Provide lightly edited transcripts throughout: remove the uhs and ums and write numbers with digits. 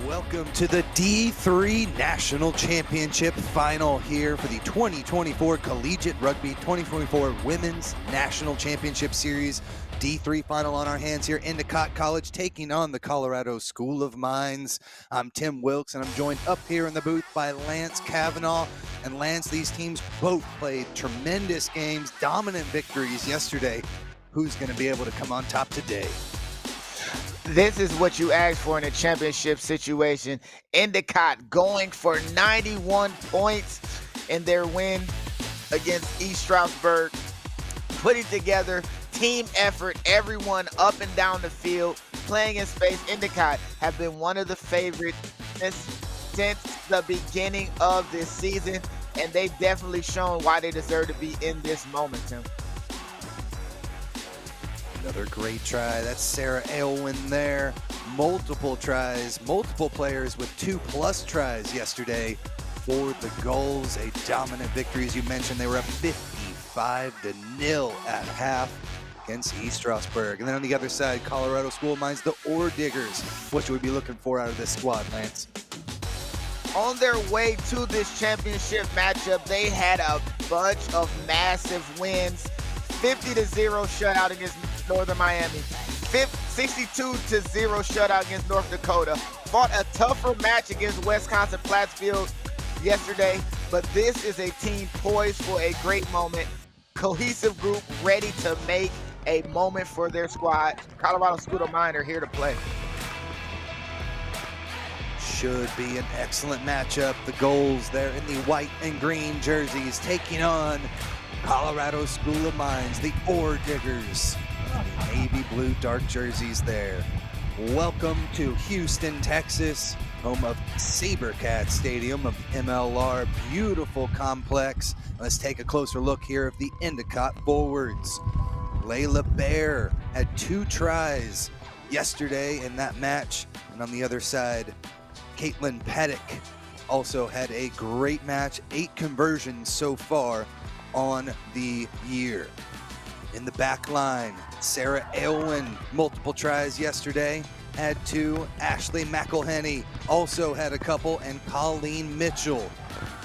Welcome to the D3 National Championship Final here for the 2024 Collegiate Rugby 2024 Women's National Championship Series. D3 final on our hands here. Endicott College taking on the Colorado School of Mines. I'm Tim Wilkes, and I'm joined up here in the booth by Lance Kavanaugh. And Lance, these teams both played tremendous games, dominant victories yesterday. Who's going to be able to come on top today? This is what you asked for in a championship situation. Endicott going for 91 points in their win against East Stroudsburg, putting together team effort, everyone up and down the field, playing in space. Endicott have been one of the favorites since the beginning of this season, and they've definitely shown why they deserve to be in this moment, Tim. Another great try. That's Sarah Aylwin there. Multiple tries, multiple players with 2+ tries yesterday for the goals. A dominant victory, as you mentioned. They were up 55-0 at half against East Stroudsburg. And then on the other side, Colorado School of Mines, the Ore Diggers. What should we be looking for out of this squad, Lance? On their way to this championship matchup, they had a bunch of massive wins. 50-0 shutout against Northern Miami, 62-0 shutout against North Dakota. Fought a tougher match against Wisconsin Plattsfield yesterday, but this is a team poised for a great moment. Cohesive group ready to make a moment for their squad. Colorado School of Mines are here to play. Should be an excellent matchup. The goals there in the white and green jerseys taking on Colorado School of Mines, the Ore Diggers. The navy blue dark jerseys there. Welcome to Houston, Texas, home of SaberCat Stadium of MLR. Beautiful complex. Let's take a closer look here of the Endicott forwards. Layla Bear had 2 tries yesterday in that match. And on the other side, Caitlin Pettick also had a great match. 8 conversions so far on the year. In the back line, Sarah Aylwin, multiple tries yesterday, had 2. Ashley McElhenney also had a couple, and Colleen Mitchell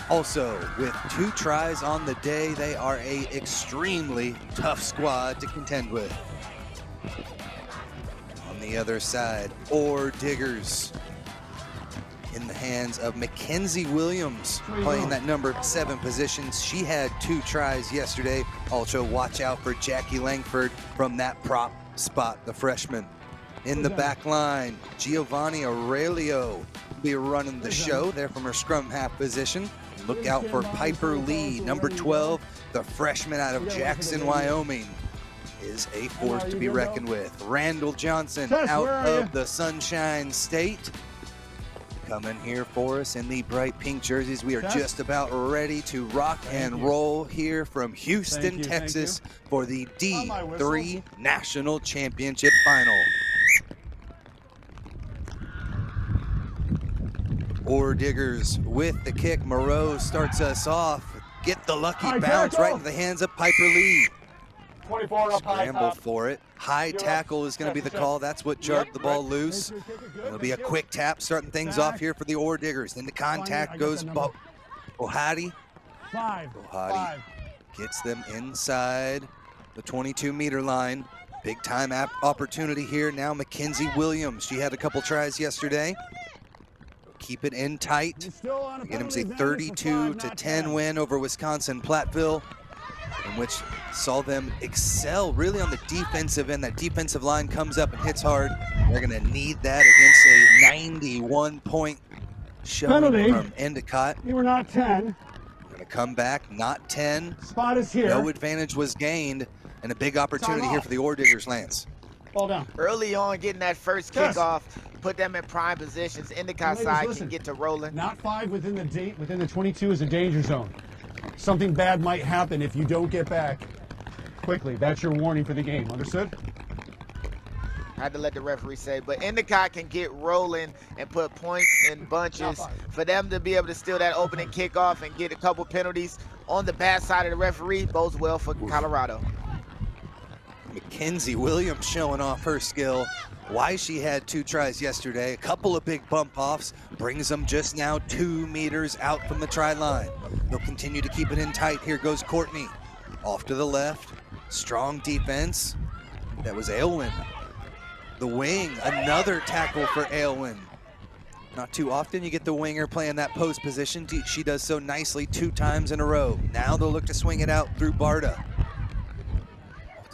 also with 2 tries on the day. They are a extremely tough squad to contend with. On the other side, Ore Diggers in the hands of Mackenzie Williams, playing that number 7 position. She had 2 tries yesterday. Also, watch out for Jackie Langford from that prop spot, the freshman. In the back line, Giovanni Aurelio will be running the show there from her scrum half position. Look out for Piper Lee, number 12, the freshman out of Jackson, Wyoming, is a force to be reckoned with. Randall Johnson out of the Sunshine State, coming here for us in the bright pink jerseys. We are just about ready to rock and roll here from Houston, Texas for the D3 National Championship Final. Ore Diggers with the kick. Moreau starts us off. Get the lucky bounce right into the hands of Piper Lee. 24 up high. Scramble for it. High tackle is going to be the call. That's what jarred the ball loose. It'll be a quick tap starting things off here for the Ore Diggers. Then the contact goes Ohadi. Ohadi gets them inside the 22-meter line. Big time opportunity here now. Mackenzie Williams. She had a couple tries yesterday. Keep it in tight. Get him a 32-10 win over Wisconsin Platteville, in which saw them excel really on the defensive end. That defensive line comes up and hits hard. They're going to need that against a 91-point showing from Endicott. You were not 10. Going to come back, not 10. Spot is here. No advantage was gained, and a big opportunity here for the Ore Diggers, Lance. Ball down. Early on, getting that first kickoff, put them in prime positions. Endicott side can get to rolling. Not 5 within the 22 is a danger zone. Something bad might happen if you don't get back quickly. That's your warning for the game. Understood? I had to let the referee say, but Endicott can get rolling and put points in bunches. For them to be able to steal that opening kickoff and get a couple penalties on the bad side of the referee bodes well for Colorado. Mackenzie Williams showing off her skill. Why she had 2 tries yesterday, a couple of big bump offs, brings them just now 2 meters out from the try line. They'll continue to keep it in tight. Here goes Courtney. Off to the left, strong defense. That was Aylwin. The wing, another tackle for Aylwin. Not too often you get the winger playing that post position. She does so nicely 2 times in a row. Now they'll look to swing it out through Barta.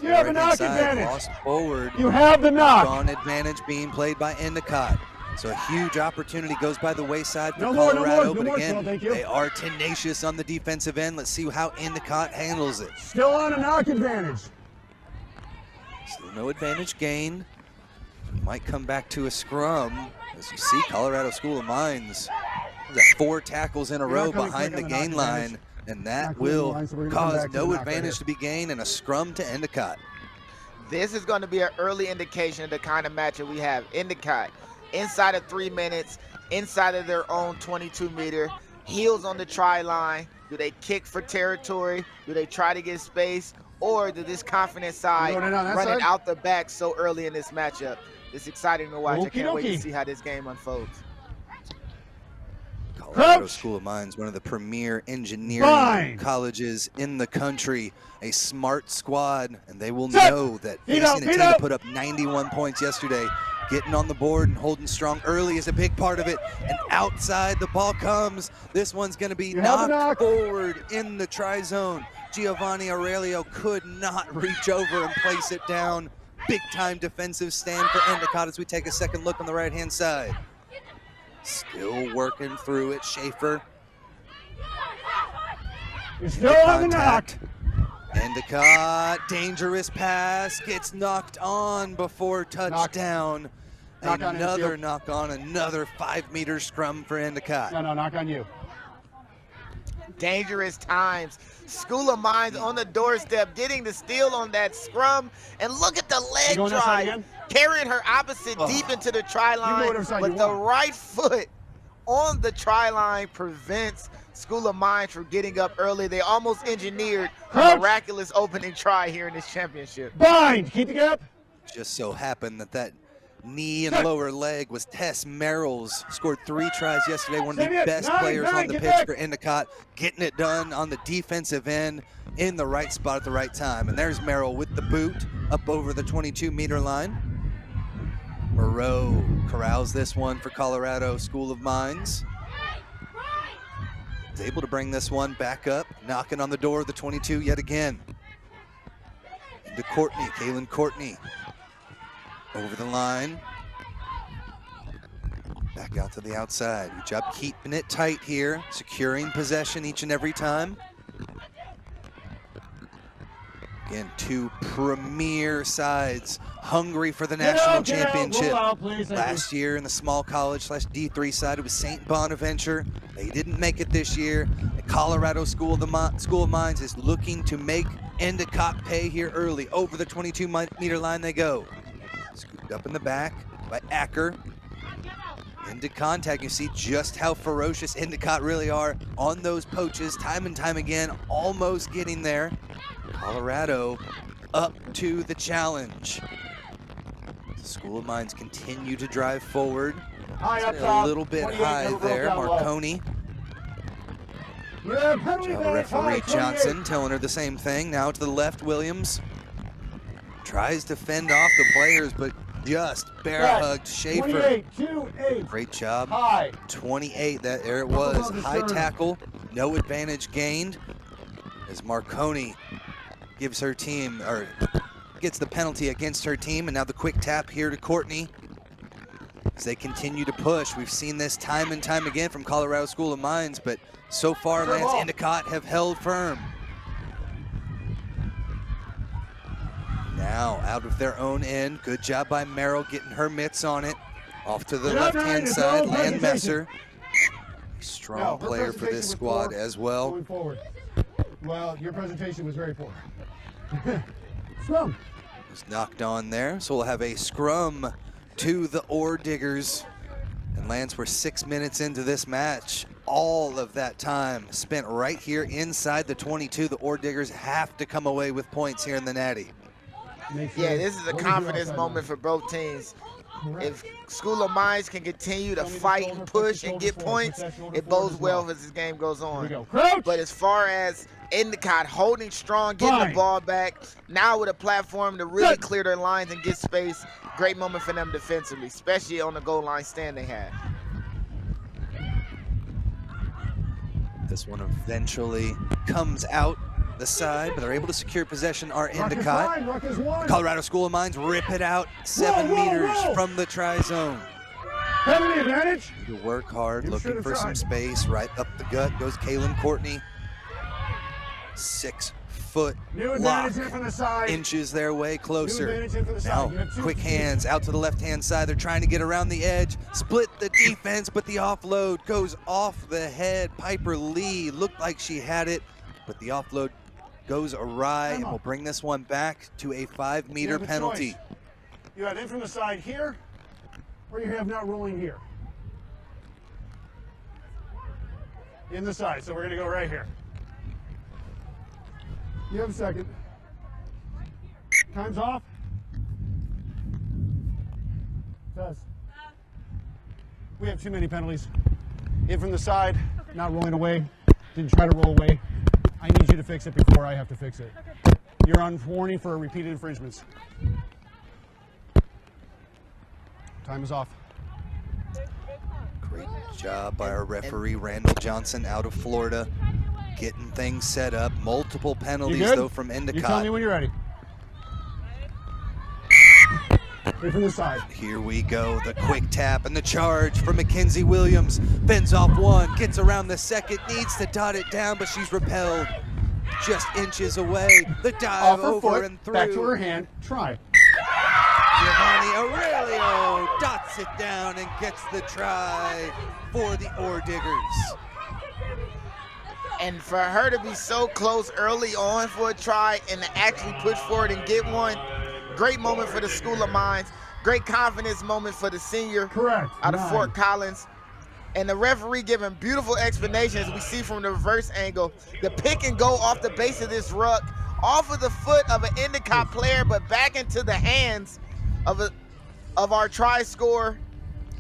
You have a knock advantage. Lost forward. You have the knock. On advantage being played by Endicott. So a huge opportunity goes by the wayside for No more, Colorado, no more, but again, thank you. they are tenacious on the defensive end. Let's see how Endicott handles it. Still on a knock advantage. Still no advantage gained. Might come back to a scrum. As you see, Colorado School of Mines got 4 tackles in a row behind the gain line, and that will cause no advantage to be gained and a scrum to Endicott. This is going to be an early indication of the kind of matchup we have. Endicott, inside of 3 minutes, inside of their own 22-meter, heels on the try line. Do they kick for territory? Do they try to get space? Or do this confident side run it out the back so early in this matchup? It's exciting to watch. I can't wait to see how this game unfolds. Colorado School of Mines, one of the premier engineering colleges in the country, a smart squad, and they will know that facing a team that put up 91 points yesterday, getting on the board and holding strong early is a big part of it. And outside the ball comes. This one's going to be knocked forward in the try zone. Giovanni Aurelio could not reach over and place it down. Big time defensive stand for Endicott as we take a second look on the right-hand side. Still working through it, Schaefer. You're still on the knock. Endicott, dangerous pass, gets knocked on before touchdown. Another knock on, another 5-meter scrum for Endicott. No, knock on you. Dangerous times. School of Mines on the doorstep, getting the steal on that scrum. And look at the leg drive, carrying her opposite deep into the try line with the right foot on the try line prevents School of Mines from getting up early. They almost engineered a miraculous opening try here in this championship. Bind, keep the gap. Just so happened that knee and lower leg was Tess Merrill's. Scored 3 tries yesterday, one of the best players on the pitch for Endicott, getting it done on the defensive end in the right spot at the right time. And there's Merrill with the boot up over the 22-meter line. Moreau corrals this one for Colorado School of Mines. Is able to bring this one back up, knocking on the door of the 22 yet again. Into Courtney, Kaylin Courtney. Over the line. Back out to the outside. Good job keeping it tight here, securing possession each and every time. Again, 2 premier sides hungry for the national championship. Last year in the small college / D3 side, it was St. Bonaventure. They didn't make it this year. The Colorado School of Mines is looking to make Endicott pay here early. Over the 22-meter line they go. Scooped up in the back by Acker. Into contact, you see just how ferocious Endicott really are on those poaches time and time again, almost getting there. Colorado up to the challenge. The School of Mines continue to drive forward. A little bit high there, Marconi. Referee Johnson telling her the same thing. Now to the left, Williams. Tries to fend off the players, but just bear hugged Schaefer. Great job. 28, there it was. High tackle, no advantage gained. As Marconi gives her team, or gets the penalty against her team, and now the quick tap here to Courtney. As they continue to push, we've seen this time and time again from Colorado School of Mines, but so far, Lance, Endicott have held firm. Now out of their own end. Good job by Merrill getting her mitts on it. Off to the left-hand side, Land Messer. Strong player for this squad as well. Well, your presentation was very poor. Scrum. Was knocked on there, so we'll have a scrum to the Ore Diggers. And Lance, we're 6 minutes into this match. All of that time spent right here inside the 22. The Ore Diggers have to come away with points here in the Natty. Make sure Yeah, this is a what we do confidence outside moment line. for both teams. Correct. If School of Mines can continue to Show me the fight shoulder, and push the push and shoulder get forward, push points, that shoulder it forward bodes as well well. as this game goes Here we on. go. Crouch! But as far as Endicott holding strong, getting the Fine. ball back, now with a platform to really Set. clear their lines and get space, great moment for them defensively, especially on the goal line stand they had. This one eventually comes out the side, but they're able to secure possession. Our Ruck is Endicott. fine, Ruck is one. Colorado School of Mines rip it out 7 Whoa, whoa, meters whoa. from the tri-zone. Penalty advantage. Need to work hard, You looking should've for some tried. space. Right up the gut goes Kalen Courtney. 6-foot New lock. advantage in from the side. Inches their way New closer. advantage in from the side. Now, You have two. quick hands out to the left-hand side. They're trying to get around the edge. Split the defense, but the offload goes off the head. Piper Lee looked like she had it, but the offload goes awry, and will bring this one back to a 5-meter You have a penalty. choice. You have in from the side here, or you have not rolling here. In the side, so we're gonna go right here. You have a second. Time's off. Does. We have too many penalties. In from the side, not rolling away. Didn't try to roll away. I need you to fix it before I have to fix it. You're on warning for repeated infringements. Time is off. Great job by our referee, Randall Johnson, out of Florida, getting things set up. Multiple You penalties, good? though, from You tell me Endicott. when you're ready. In from the side. Here we go, the quick tap and the charge from Mackenzie Williams. Fends off one, gets around the second, needs to dot it down, but she's repelled just inches away. The dive Off her over foot, and through. back to her hand. Try. Giovanni Aurelio dots it down and gets the try for the Ore Diggers. And for her to be so close early on for a try and to actually push forward and get one, great moment for the School of Mines. Great confidence moment for the senior Correct. out of 9. Fort Collins. And the referee giving beautiful explanations we see from the reverse angle. The pick and go off the base of this ruck, off of the foot of an Endicott player, but back into the hands of our try scorer,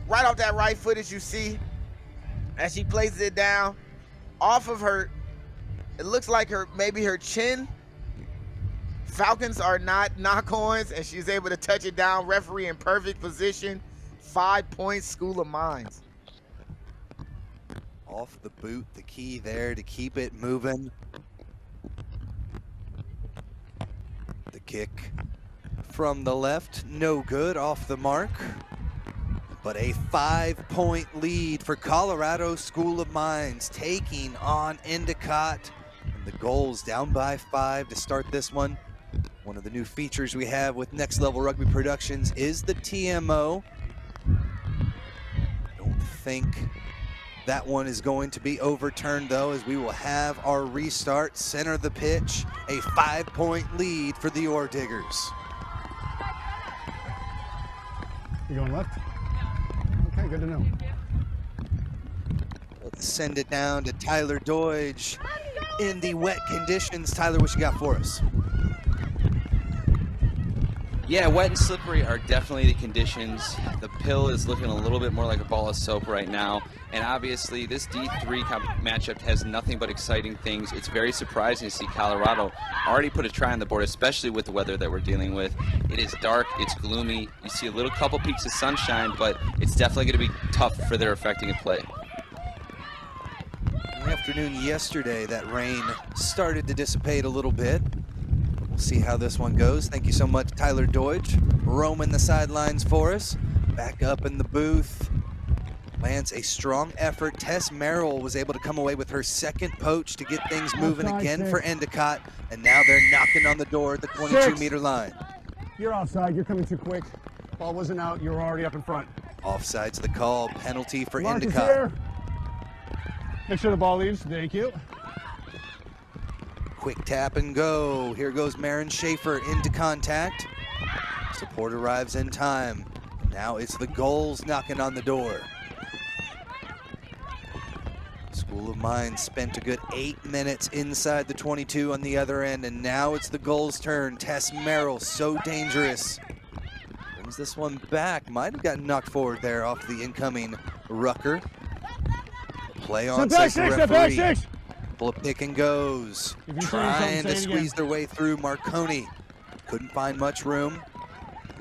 right off that right foot as you see, as she places it down, off of her, it looks like maybe her chin. Falcons are not knock-ons, and she's able to touch it down. Referee in perfect position. 5 points, School of Mines. Off the boot, the key there to keep it moving. The kick from the left, no good, off the mark. But a 5-point lead for Colorado School of Mines, taking on Endicott. And the goals down by 5 to start this one. One of the new features we have with Next Level Rugby Productions is the TMO. Don't think that one is going to be overturned, though, as we will have our restart, center the pitch, a 5-point lead for the Ore Diggers. You going left? Okay, good to know. Let's send it down to Tyler Deutsch in the wet conditions. Tyler, what you got for us? Yeah, wet and slippery are definitely the conditions. The pill is looking a little bit more like a ball of soap right now. And obviously, this D3 matchup has nothing but exciting things. It's very surprising to see Colorado already put a try on the board, especially with the weather that we're dealing with. It is dark, it's gloomy. You see a little couple peaks of sunshine, but it's definitely going to be tough for their affecting a play. In the afternoon yesterday, that rain started to dissipate a little bit. We'll see how this one goes. Thank you so much, Tyler Deutsch, roaming the sidelines for us. Back up in the booth. Lands a strong effort. Tess Merrill was able to come away with her second poach to get things moving again for Endicott. And now they're knocking on the door at the 22-meter line. You're offside. You're coming too quick. Ball wasn't out. You're already up in front. Offside's the call. Penalty for Mark is Endicott. here. Make sure the ball leaves. Thank you. Quick tap and go. Here goes Marin Schaefer into contact. Support arrives in time. Now it's the goals knocking on the door. School of Mines spent a good 8 minutes inside the 22 on the other end, and now it's the goal's turn. Tess Merrill, so dangerous. Brings this one back. Might have gotten knocked forward there off the incoming Rucker. Play on says the referee. Full of pick and goes. Trying to squeeze their way through. Marconi couldn't find much room.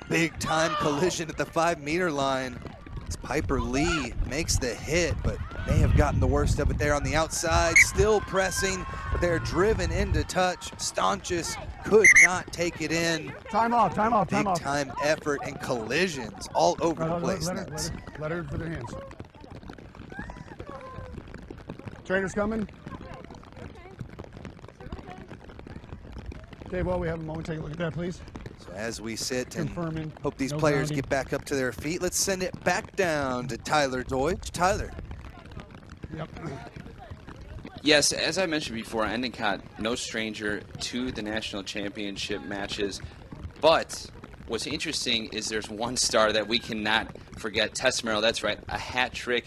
Big time collision at the 5-meter line. As Piper Lee makes the hit, but may have gotten the worst of it there on the outside. Still pressing, but they're driven into touch. Staunches could not take it in. Time off. Big time effort and collisions all over the place. Let her put their hands. Trainer's coming. Okay, well, we have a moment. Take a look at that, please. So as we sit and Confirming. hope these No players grounding. get back up to their feet, let's send it back down to Tyler Deutsch. Tyler. Yep. Yes, as I mentioned before, Endicott, no stranger to the national championship matches. But what's interesting is there's one star that we cannot forget, Tess Merrill. That's right, a hat trick.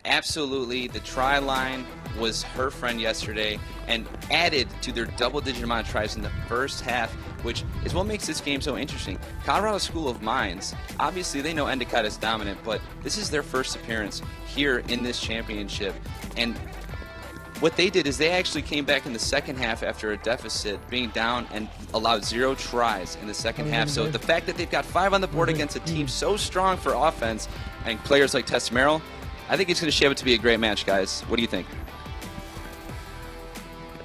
Absolutely, the try line was her friend yesterday and added to their double-digit amount of tries in the first half, which is what makes this game so interesting. Colorado School of Mines, obviously they know Endicott is dominant, but this is their first appearance here in this championship. And what they did is they actually came back in the second half after a deficit, being down, and allowed 0 tries in the second half. So the fact that they've got 5 on the board against a team so strong for offense and players like Tess Merrill, I think it's going to shape up to be a great match, guys. What do you think?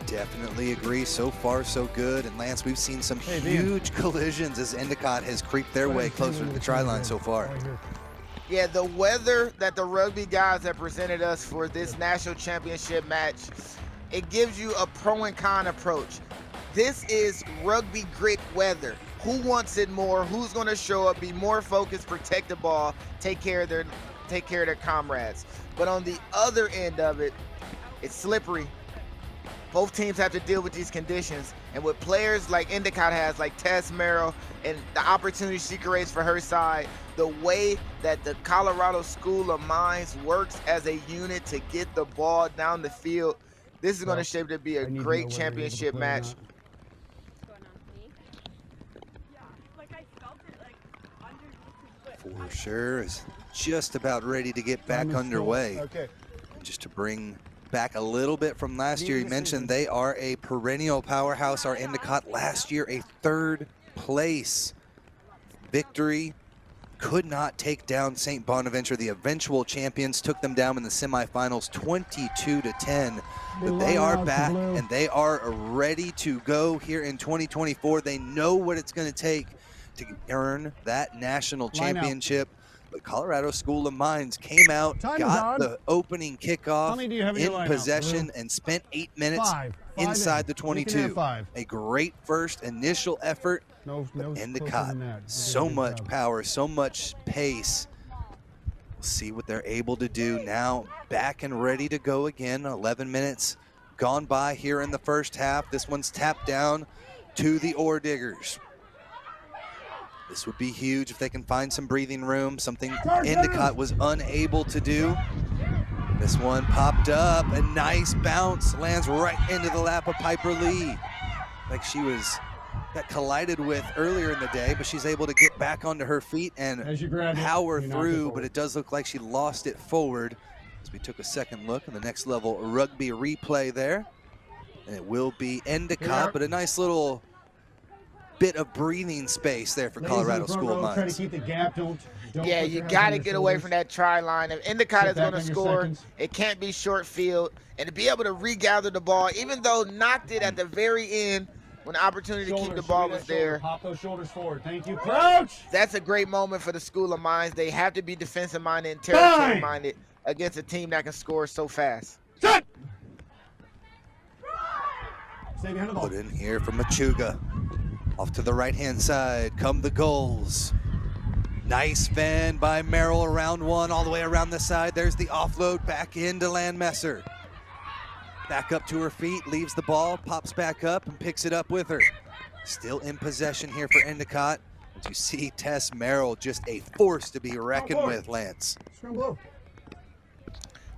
Definitely agree. So far, so good. And Lance, we've seen some huge collisions as Endicott has creeped their way closer to the try line so far. Yeah, the weather that the rugby guys have presented us for this national championship match, it gives you a pro and con approach. This is rugby grit weather. Who wants it more? Who's going to show up, be more focused, protect the ball, take care of their comrades? But on the other end of it, it's slippery. Both teams have to deal with these conditions, and with players like Endicott has, like Tess Merrill, and the opportunity she creates for her side, the way that the Colorado School of Mines works as a unit to get the ball down the field, this is going to shape to be a great championship match. For sure, is just about ready to get back underway. Okay. And just to bring back a little bit from last year, you mentioned they are a perennial powerhouse. Our Endicott last year, a 3rd place victory. Could not take down St. Bonaventure. The eventual champions took them down in the semifinals 22-10. But they are back and they are ready to go here in 2024. They know what it's going to take to earn that national championship. But Colorado School of Mines came out, got the opening kickoff in possession, and spent 8 minutes inside the 22. A great first initial effort. Endicott, so much power, so much pace. We'll see what they're able to do now. Back and ready to go again. 11 minutes gone by here in the first half. This one's tapped down to the Ore Diggers. This would be huge if they can find some breathing room, something Endicott was unable to do. This one popped up, a nice bounce, lands right into the lap of Piper Lee. Like she got collided with earlier in the day, but she's able to get back onto her feet and power through, but it does look like she lost it forward. As we took a second look at the next level rugby replay there. And it will be Endicott, but a nice little bit of breathing space there for Colorado School of Mines. Try to keep the gap. Don't Yeah, you got to get away from that try line. If Endicott is going to score, it can't be short field. And to be able to regather the ball, even though knocked it at the very end when the opportunity to keep the ball was there. Pop those shoulders forward. Thank you, crouch. That's a great moment for the School of Mines. They have to be defensive-minded and territory-minded against a team that can score so fast. Set. Stay behind the ball. Put in here from Machuga. Off to the right-hand side come the goals. Nice fend by Merrill around one, all the way around the side. There's the offload back into Landmesser. Back up to her feet, leaves the ball, pops back up and picks it up with her. Still in possession here for Endicott. As you see Tess Merrill, just a force to be reckoned with, Lance.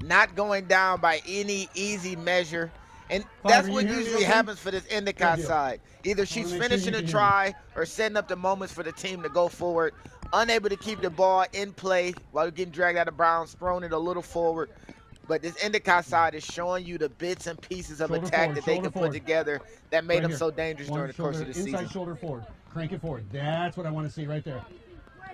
not going down by any easy measure. And Five, that's are you what hearing me usually okay? happens for this Endicott Good deal. side. Either she's wanna make sure finishing you a can hear me. try or setting up the moments for the team to go forward. Unable to keep the ball in play while getting dragged out of bounds, throwing it a little forward. But this Endicott side is showing you the bits and pieces of Shoulder attack forward, that they shoulder can forward. put together that made Right them here. so dangerous One during the course shoulder, of the inside season. shoulder forward. Crank it forward. That's what I want to see right there.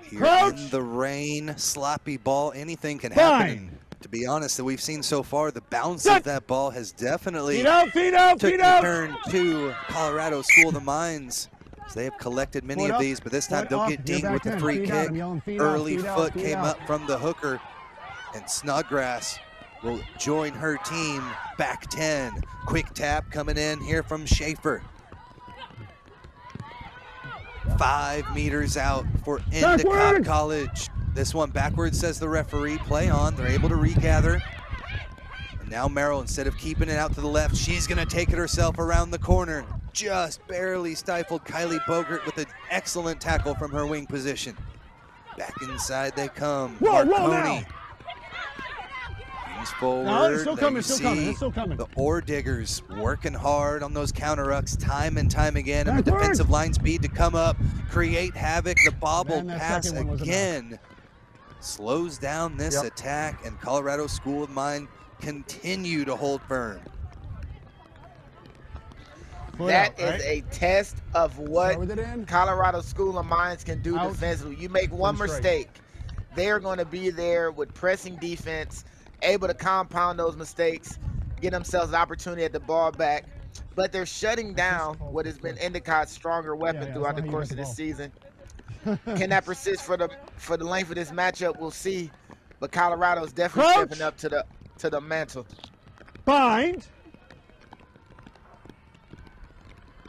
Here Crouch! in the rain, sloppy ball, anything can happen. And to be honest, that we've seen so far, the bounce of that ball has definitely Feet out, feet out, took feet the out. turn to Colorado School of the Mines. So they have collected many Foot of up, these, but this time foot they'll up. get You're dinged back with the in. free Feet out. kick. I'm yelling feet out, Early feet out, foot feet came out. up from the hooker, and Snodgrass will join her team back 10. Quick tap coming in here from Schaefer. 5 meters out for Endicott Backward! College. This one backwards, says the referee. Play on. They're able to regather. And now Merrill, instead of keeping it out to the left, she's going to take it herself around the corner. Just barely stifled Kylie Bogert with an excellent tackle from her wing position. Back inside they come. Whoa, Marconi. now. Moves forward. No, it's still There coming, you it's still coming, see it's still coming. The Ore Diggers working hard on those counter-rucks time and time again. And the Backward. defensive line speed to come up, create havoc. The bobble Man, that pass second one was again slows down this attack, and Colorado School of Mine continue to hold firm. Foot That out, is right? a test of what Start with it in. Colorado School of Mines can do Out. defensively. You make one Pretty straight. mistake, they're going to be there with pressing defense, able to compound those mistakes, get themselves an opportunity at the ball back. But they're shutting down what has been Endicott's stronger weapon yeah, throughout as the long as you course get of the this ball. season. Can that persist for the length of this matchup? We'll see. But Colorado's definitely Crouch. stepping up to the mantle. Bind.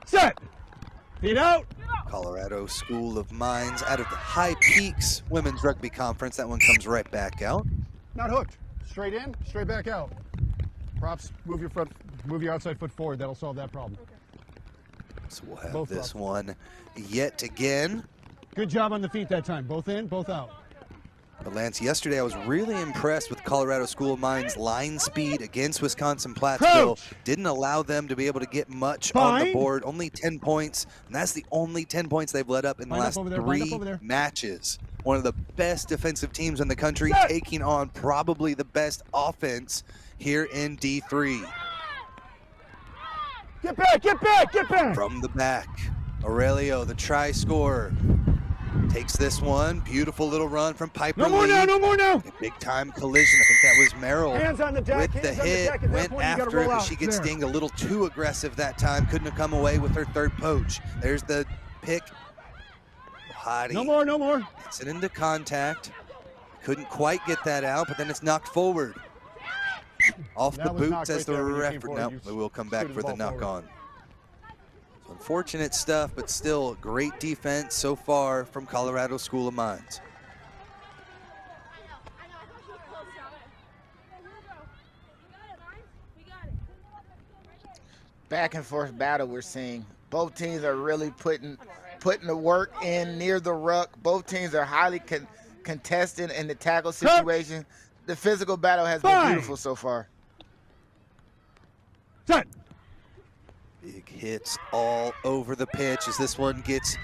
Set. Feet out. Colorado School of Mines out of the High Peaks Women's Rugby Conference. That one comes right back out. Not hooked. Straight in, straight back out. Props, move your outside foot forward. That'll solve that problem. So we'll have Both this up. one yet again. Good job on the feet that time. Both in, both out. But Lance, yesterday I was really impressed with Colorado School of Mines' line speed against Wisconsin Plattsville. Crouch. Didn't allow them to be able to get much on the Bind. board. Only 10 points, and that's the only 10 points they've let up in the Bind up last over there, bind up 3 over there. matches. One of the best defensive teams in the country, Set. taking on probably the best offense here in D3. Get back, get back, get back. From the back, Aurelio, the try scorer, takes this one. Beautiful little run from Piper No more Lee. now, no more now. A big time collision. I think that was Merrill Hands on the deck, with the hands on the hit. deck. At that Went point, you gotta after it, roll but out. she gets There. dinged a little too aggressive that time. Couldn't have come away with her third poach. There's the pick. Hottie No more, no more. gets it into contact. Couldn't quite get that out, but then it's knocked forward. Off That the was boots knocked as right the there when you came referee. forward. No, You we will come back scooted for the the ball knock forward. on. So unfortunate stuff, but still great defense so far from Colorado School of Mines. Back and forth battle we're seeing. Both teams are really putting the work in near the ruck. Both teams are highly contested in the tackle situation. The physical battle has been Fine. beautiful so far. Set. Big hits all over the pitch as this one gets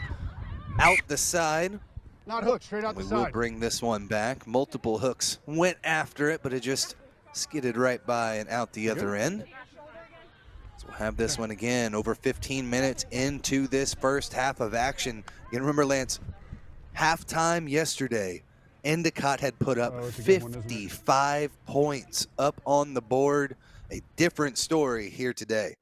out the side. Not hooked, straight out We the will side. bring this one back. Multiple hooks went after it, but it just skidded right by and out the other end. So we'll have this one again over 15 minutes into this first half of action. You remember, Lance, halftime yesterday, Endicott had put up Oh, it's a good one, isn't it? 55 points up on the board. A different story here today.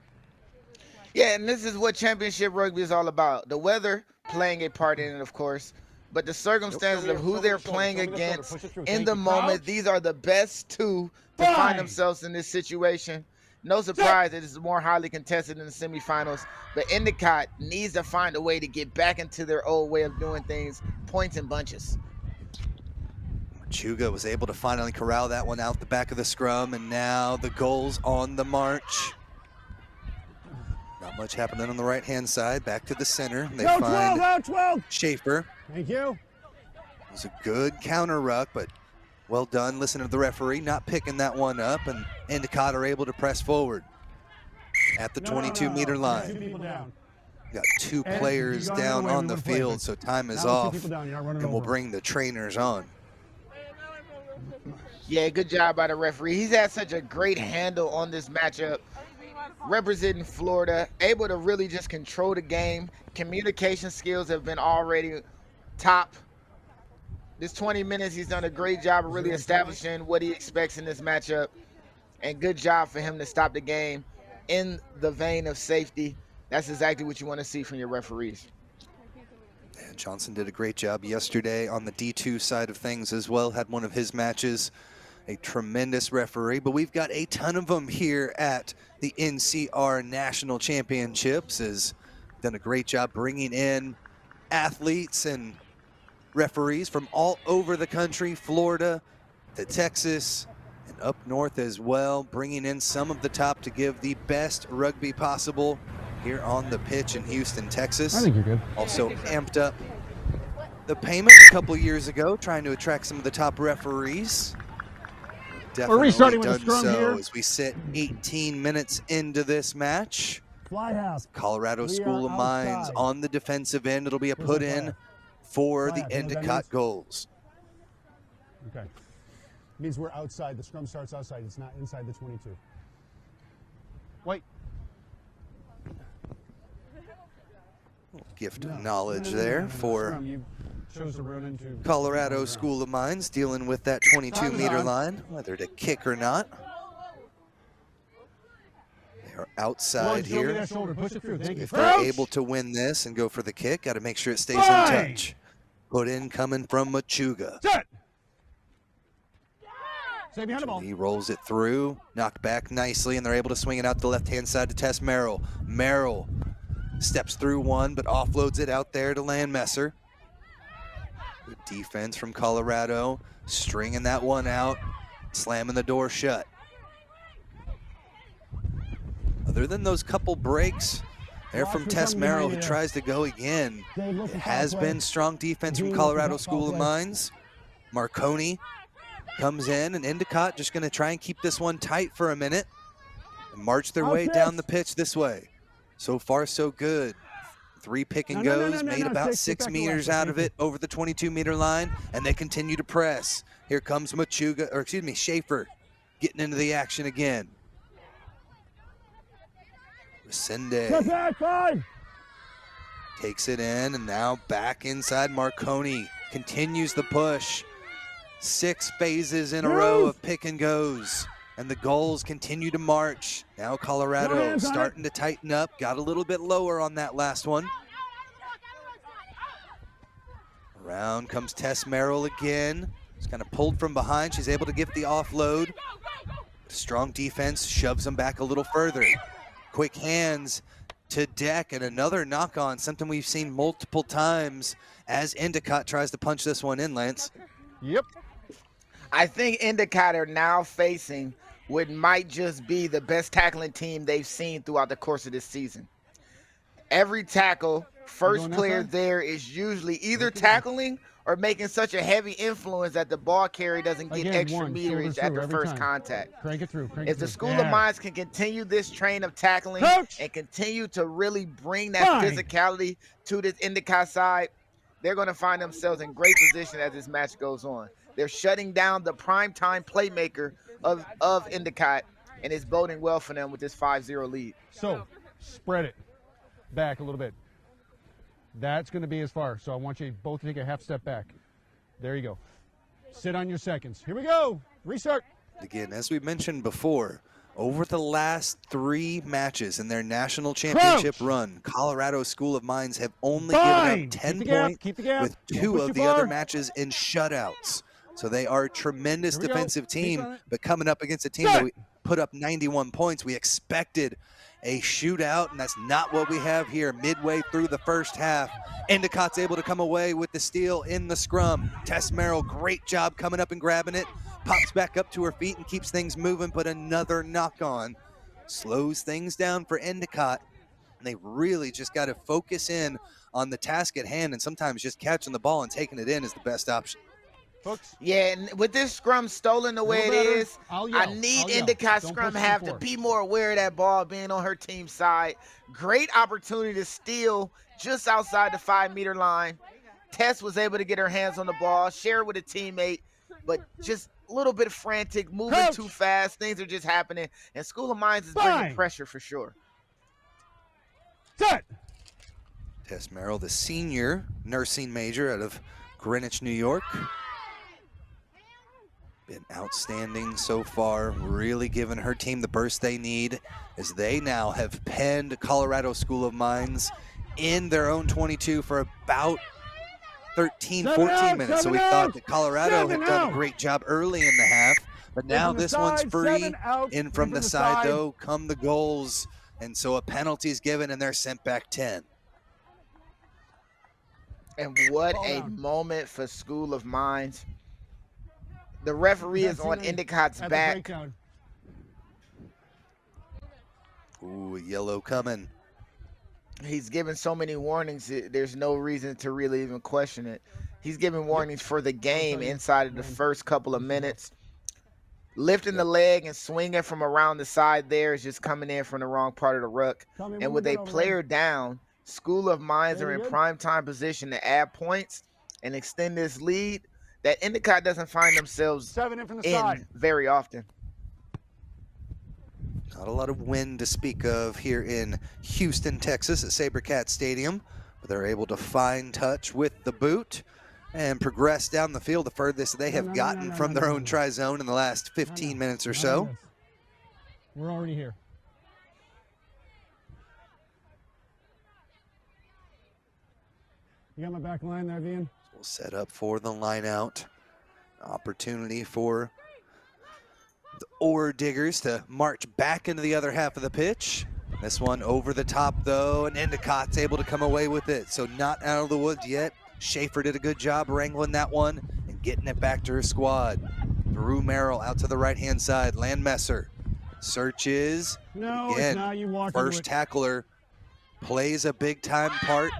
Yeah, and this is what championship rugby is all about. The weather playing a part in it, of course, but the circumstances of who they're playing against in the moment. These are the best two to Fine. find themselves in this situation. No surprise that it's more highly contested in the semifinals, but Endicott needs to find a way to get back into their old way of doing things, points and bunches. Chuga was able to finally corral that one out the back of the scrum, and now the goals on the march. Not much happening on the right-hand side. Back to the center. They Out 12, find out 12. Schaefer. Thank you. It was a good counter ruck, but Well done. Listen to the referee not picking that one up, and Endicott are able to press forward at the 22-meter line. 2 people down. Got 2 Ed, players you gotta run down away, on we the wouldn't play, field, but so time is now with 2 off, people down, you're not running and we'll over. bring the trainers on. Yeah, good job by the referee. He's had such a great handle on this matchup. Representing Florida, able to really just control the game. Communication skills have been already top. This 20 minutes, he's done a great job of really establishing what he expects in this matchup. And good job for him to stop the game in the vein of safety. That's exactly what you want to see from your referees. And Johnson did a great job yesterday on the D2 side of things as well. Had one of his matches. A tremendous referee, but we've got a ton of them here at the NCR National Championships. Has done a great job bringing in athletes and referees from all over the country, Florida to Texas and up north as well, bringing in some of the top to give the best rugby possible here on the pitch in Houston, Texas. I think you're good. Also amped up the payment a couple years ago, trying to attract some of the top referees. Definitely restarting with the done scrum so here. as we sit 18 minutes into this match. Fly half. Colorado We School are of Mines outside. on the defensive end. It'll be a Where's put that in flag? for Flag, the you know what that Endicott means? goals. Okay. Means we're outside. The scrum starts outside. It's not inside the 22. Wait. Gift of No. knowledge No. there for Scrum, you chose to run into Colorado School of Mines, dealing with that 22-meter on. line, whether to kick or not. They are outside Show me here. that shoulder. Push it through. Thank you. If they're Crouch! able to win this and go for the kick, got to make sure it stays in Fine. touch. Put in coming from Machuga. Set. Stay behind the ball. He rolls it through, knocked back nicely, and they're able to swing it out the left-hand side to Tess Merrill. Merrill steps through one, but offloads it out there to Landmesser. Good defense from Colorado, stringing that one out, slamming the door shut. Other than those couple breaks, there from Tess Merrill, who tries to go again. It has been strong defense from Colorado School of Mines. Marconi comes in, and Endicott just going to try and keep this one tight for a minute and march their way down the pitch this way. So far, so good. 3 pick and goes, made about 6 meters out of it over the 22-meter line, and they continue to press. Here comes Machuga, or excuse me, Schaefer, getting into the action again. Resende takes it in, and now back inside. Marconi continues the push. 6 phases in a row of pick and goes, and the goals continue to march. Now Colorado starting to tighten up, got a little bit lower on that last one. Around comes Tess Merrill again. She's kind of pulled from behind. She's able to get the offload. Strong defense shoves them back a little further. Quick hands to Deck, and another knock on, something we've seen multiple times as Endicott tries to punch this one in, Lance. Yep. I think Endicott are now facing what might just be the best tackling team they've seen throughout the course of this season. Every tackle, first player there is usually either tackling or making such a heavy influence that the ball carrier doesn't get Again, extra one, meterage shoulder at the through every first time. contact. Crank it through. Crank If it the through. School of Mines can continue this train of tackling Coach! and continue to really bring that Fine. physicality to this Endicott side, they're going to find themselves in great position as this match goes on. They're shutting down the primetime playmaker of Endicott, and it's boding well for them with this 5-0 lead. So, spread it back a little bit. That's going to be as far. So I want you both to take a half step back. There you go. Sit on your seconds. Here we go. Restart. Again, as we mentioned before, over the last 3 matches in their national championship run, Colorado School of Mines have only given up 10 points with 2 of the other matches in shutouts. So they are a tremendous defensive team, but coming up against a team that we put up 91 points, we expected a shootout, and that's not what we have here. Midway through the first half, Endicott's able to come away with the steal in the scrum. Tess Merrill, great job coming up and grabbing it. Pops back up to her feet and keeps things moving, but another knock on slows things down for Endicott. And they really just got to focus in on the task at hand, and sometimes just catching the ball and taking it in is the best option. Hooks. Yeah, and with this scrum stolen the way it better. is, I'll yell. I need I'll yell. Endicott Don't scrum push half too to far. be more aware of that ball being on her team side. Great opportunity to steal just outside the 5-meter line. Tess was able to get her hands on the ball, share it with a teammate, but just a little bit frantic, moving Coach. too fast. Things are just happening, and School of Mines is bringing Fine. pressure for sure. Set. Tess Merrill, the senior nursing major out of Greenwich, New York. Been outstanding so far, really giving her team the burst they need as they now have penned Colorado School of Mines in their own 22 for about 13, 14 minutes. So we thought that Colorado had done a great job early in the half, but now this one's free. In from the side, though, come the goals. And so a penalty is given, and they're sent back 10. And what a moment for School of Mines. The referee is on Endicott's back. Ooh, yellow coming. He's given so many warnings, there's no reason to really even question it. He's giving warnings for the game inside of the first couple of minutes. Lifting the leg and swinging from around the side there is just coming in from the wrong part of the ruck. And with a player down, School of Mines are in prime time position to add points and extend this lead that Endicott doesn't find themselves in very often. Not a lot of wind to speak of here in Houston, Texas at SaberCat Stadium, but they're able to find touch with the boot and progress down the field the furthest they have gotten from their own try zone in the last 15 minutes or so. We're already here. You got my back line there, Vian? We'll set up for the line out. Opportunity for the Ore Diggers to march back into the other half of the pitch. This one over the top, though, and Endicott's able to come away with it. So not out of the woods yet. Schaefer did a good job wrangling that one and getting it back to her squad. Drew Merrill out to the right-hand side. Landmesser searches. No, again, it's not. You walk first tackler plays a big-time part.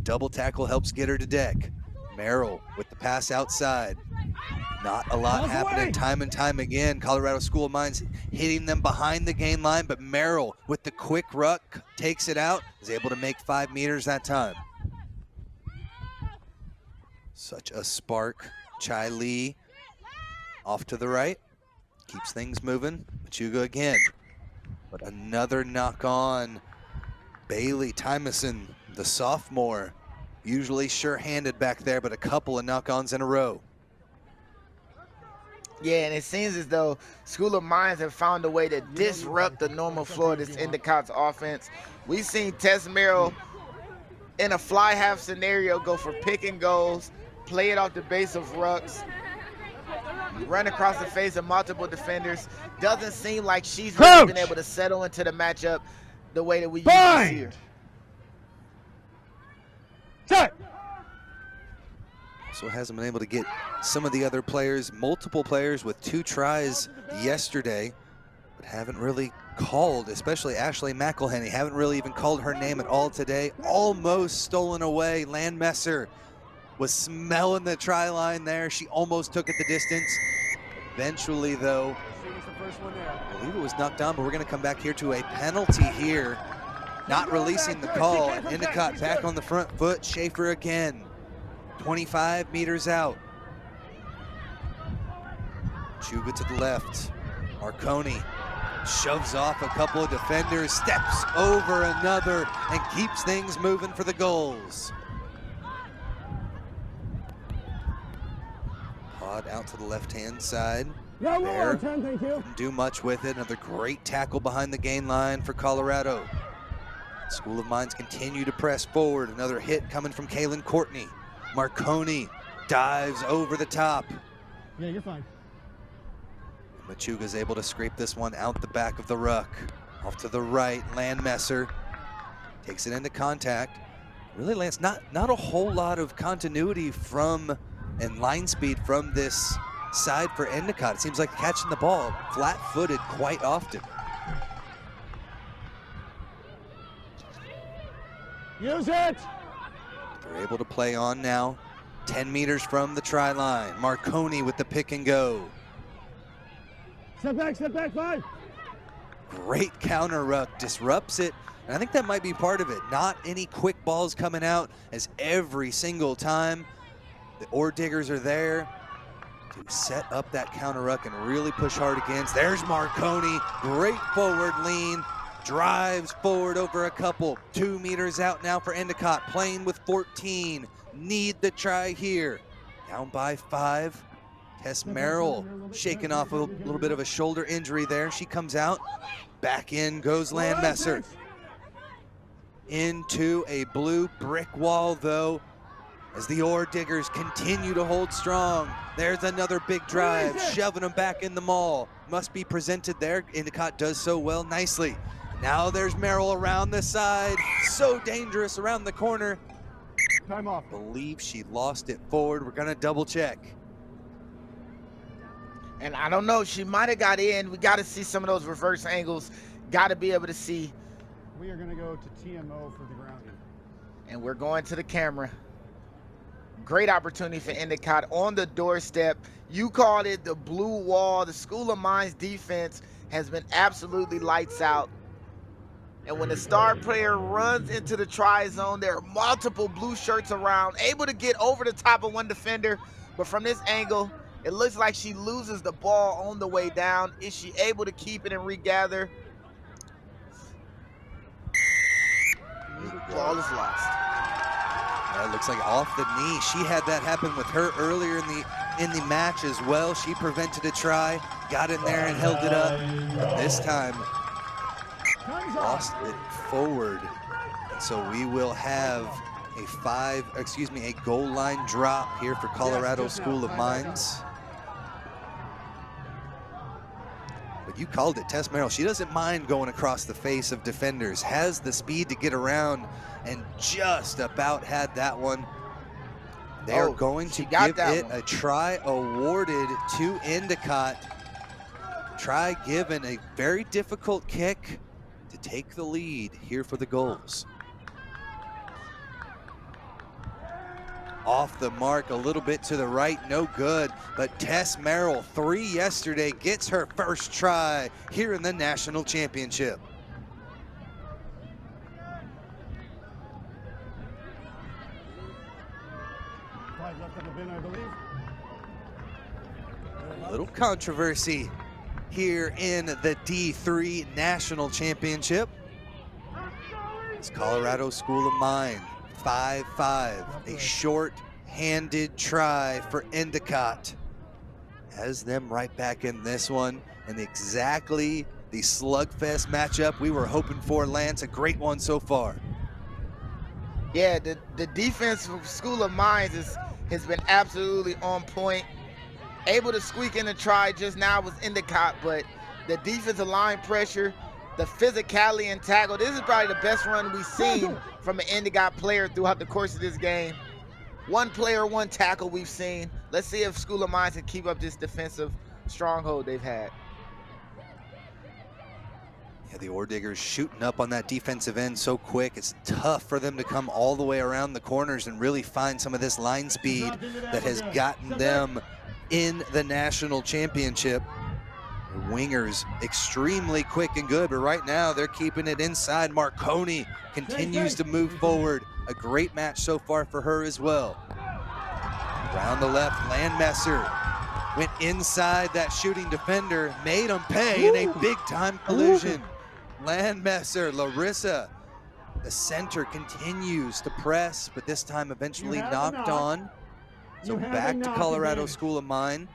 Double tackle helps get her to deck. Merrill with the pass outside. Not a lot happening time and time again. Colorado School of Mines hitting them behind the gain line, but Merrill with the quick ruck takes it out, is able to make 5 meters that time. Such a spark. Chai Lee off to the right. Keeps things moving. Machuga again. But another knock on. Bailey Tymason, the sophomore, usually sure-handed back there, but a couple of knock-ons in a row. Yeah, and it seems as though School of Mines have found a way to disrupt the normal flow of this Endicott's offense. We've seen Tess Merrill in a fly half scenario go for pick and goals, play it off the base of rucks, run across the face of multiple defenders. Doesn't seem like she's really been able to settle into the matchup the way that we usually see her. Set. Also hasn't been able to get some of the other players, multiple players with 2 tries yesterday, but haven't really called, especially Ashley McElhenney, haven't really even called her name at all today. Almost stolen away. Landmesser was smelling the try line there. She almost took it the distance. Eventually, though, I believe it was knocked down, but we're going to come back here to a penalty here. Not releasing the call. Endicott back on the front foot. Schaefer again. 25 meters out. Chuga to the left. Marconi shoves off a couple of defenders, steps over another, and keeps things moving for the goals. Pod out to the left-hand side. There, didn't do much with it. Another great tackle behind the gain line for Colorado. School of Mines continue to press forward. Another hit coming from Kaylin Courtney. Marconi dives over the top. Yeah, you're fine. Machuga's able to scrape this one out the back of the ruck. Off to the right, Landmesser takes it into contact. Really, Lance, not a whole lot of continuity from and line speed from this side for Endicott. It seems like catching the ball flat-footed quite often. Use it! They're able to play on now. 10 meters from the try line. Marconi with the pick and go. Step back, 5. Great counter ruck, disrupts it. And I think that might be part of it. Not any quick balls coming out, as every single time the Ore Diggers are there to set up that counter ruck and really push hard against. There's Marconi, great forward lean, drives forward over a couple. 2 meters out now for Endicott, playing with 14. Need the try here. Down by 5. Tess Merrill shaking off a little bit of a shoulder injury there. She comes out. Back in goes Landmesser. Into a blue brick wall, though, as the Ore Diggers continue to hold strong. There's another big drive, shoving them back in the maul. Must be presented there. Endicott does so well, nicely. Now there's Merrill around the side. So dangerous around the corner. Time off. Believe she lost it forward. We're gonna double check. And I don't know, she might have got in. We got to see some of those reverse angles. Got to be able to see. We are going to go to TMO for the grounding. And we're going to the camera. Great opportunity for Endicott on the doorstep. You called it the blue wall. The School of Mines defense has been absolutely lights out. And when the star player runs into the try zone, there are multiple blue shirts around, able to get over the top of one defender. But from this angle, it looks like she loses the ball on the way down. Is she able to keep it and regather? Ball is lost. That looks like off the knee. She had that happen with her earlier in the match as well. She prevented a try, got in there and held it up. This time, lost it forward. And so we will have a goal line drop here for Colorado School of Mines. But you called it, Tess Merrill. She doesn't mind going across the face of defenders, has the speed to get around, and just about had that one. They're going to give it a try awarded to Endicott. Try given, a very difficult kick to take the lead here for the goals. Off the mark, a little bit to the right, no good. But Tess Merrill, 3 yesterday, gets her first try here in the national championship. A little controversy here in the D3 National Championship. It's Colorado School of Mines, 5-5. A short-handed try for Endicott. Has them right back in this one, and exactly the slugfest matchup we were hoping for, Lance. A great one so far. Yeah, the defense for School of Mines has been absolutely on point. Able to squeak in a try just now was Endicott, but the defensive line pressure, the physicality and tackle, this is probably the best run we've seen from an Endicott player throughout the course of this game. One player, one tackle we've seen. Let's see if School of Mines can keep up this defensive stronghold they've had. Yeah, the Ore Diggers shooting up on that defensive end so quick. It's tough for them to come all the way around the corners and really find some of this line speed that has gotten them in the national championship. The wingers extremely quick and good, but right now they're keeping it inside. Marconi continues to move forward. A great match so far for her as well. Around the left, Landmesser went inside that shooting defender, made him pay in a big-time collision. Landmesser, Larissa, the center continues to press, but this time eventually knocked on. So back to Colorado School of Mines.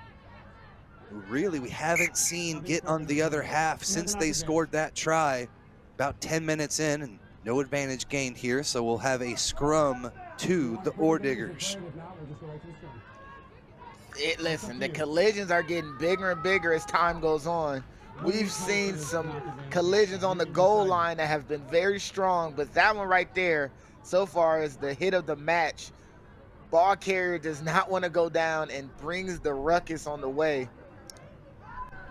Really, we haven't seen get on the other half since they scored that try. About 10 minutes in, and no advantage gained here, so we'll have a scrum to the Ore Diggers. Listen, the collisions are getting bigger and bigger as time goes on. We've seen some collisions on the goal line that have been very strong, but that one right there so far is the hit of the match. Ball carrier does not want to go down and brings the ruckus on the way.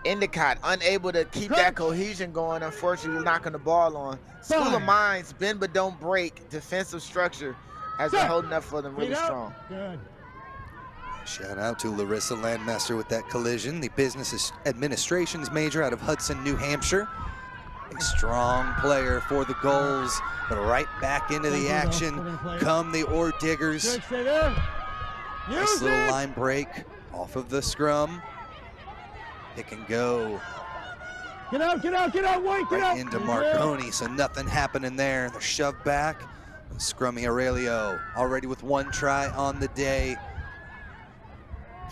Endicott unable to keep that cohesion going, unfortunately knocking the ball on. School of Mines, bend but don't break defensive structure has been holding up for them really strong. Good. Shout out to Larissa Landmaster with that collision, the business administrations major out of Hudson, New Hampshire. A strong player for the goals, but right back into the action come the Ore Diggers. Nice little line break off of the scrum. Pick and go. Get out, White, get Right out. into Marconi, so nothing happening there. They're shoved back. Scrummy Aurelio already with one try on the day.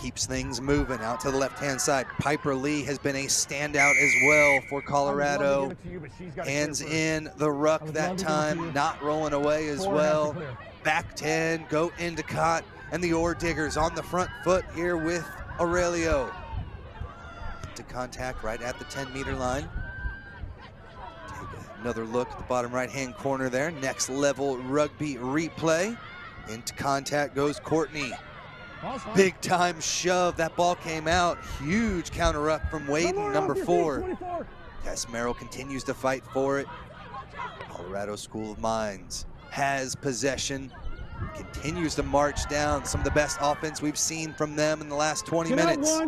Keeps things moving out to the left-hand side. Piper Lee has been a standout as well for Colorado. Hands in the ruck that time, not rolling away as well. Back 10, go Endicott, and the Ore Diggers on the front foot here with Aurelio. To contact right at the 10-meter line. Take another look at the bottom right-hand corner there. Next level rugby replay. Into contact goes Courtney. Big time shove, that ball came out. Huge counter up from Waden, number 4. Tess Merrill continues to fight for it. Colorado School of Mines has possession, continues to march down. Some of the best offense we've seen from them in the last 20 minutes.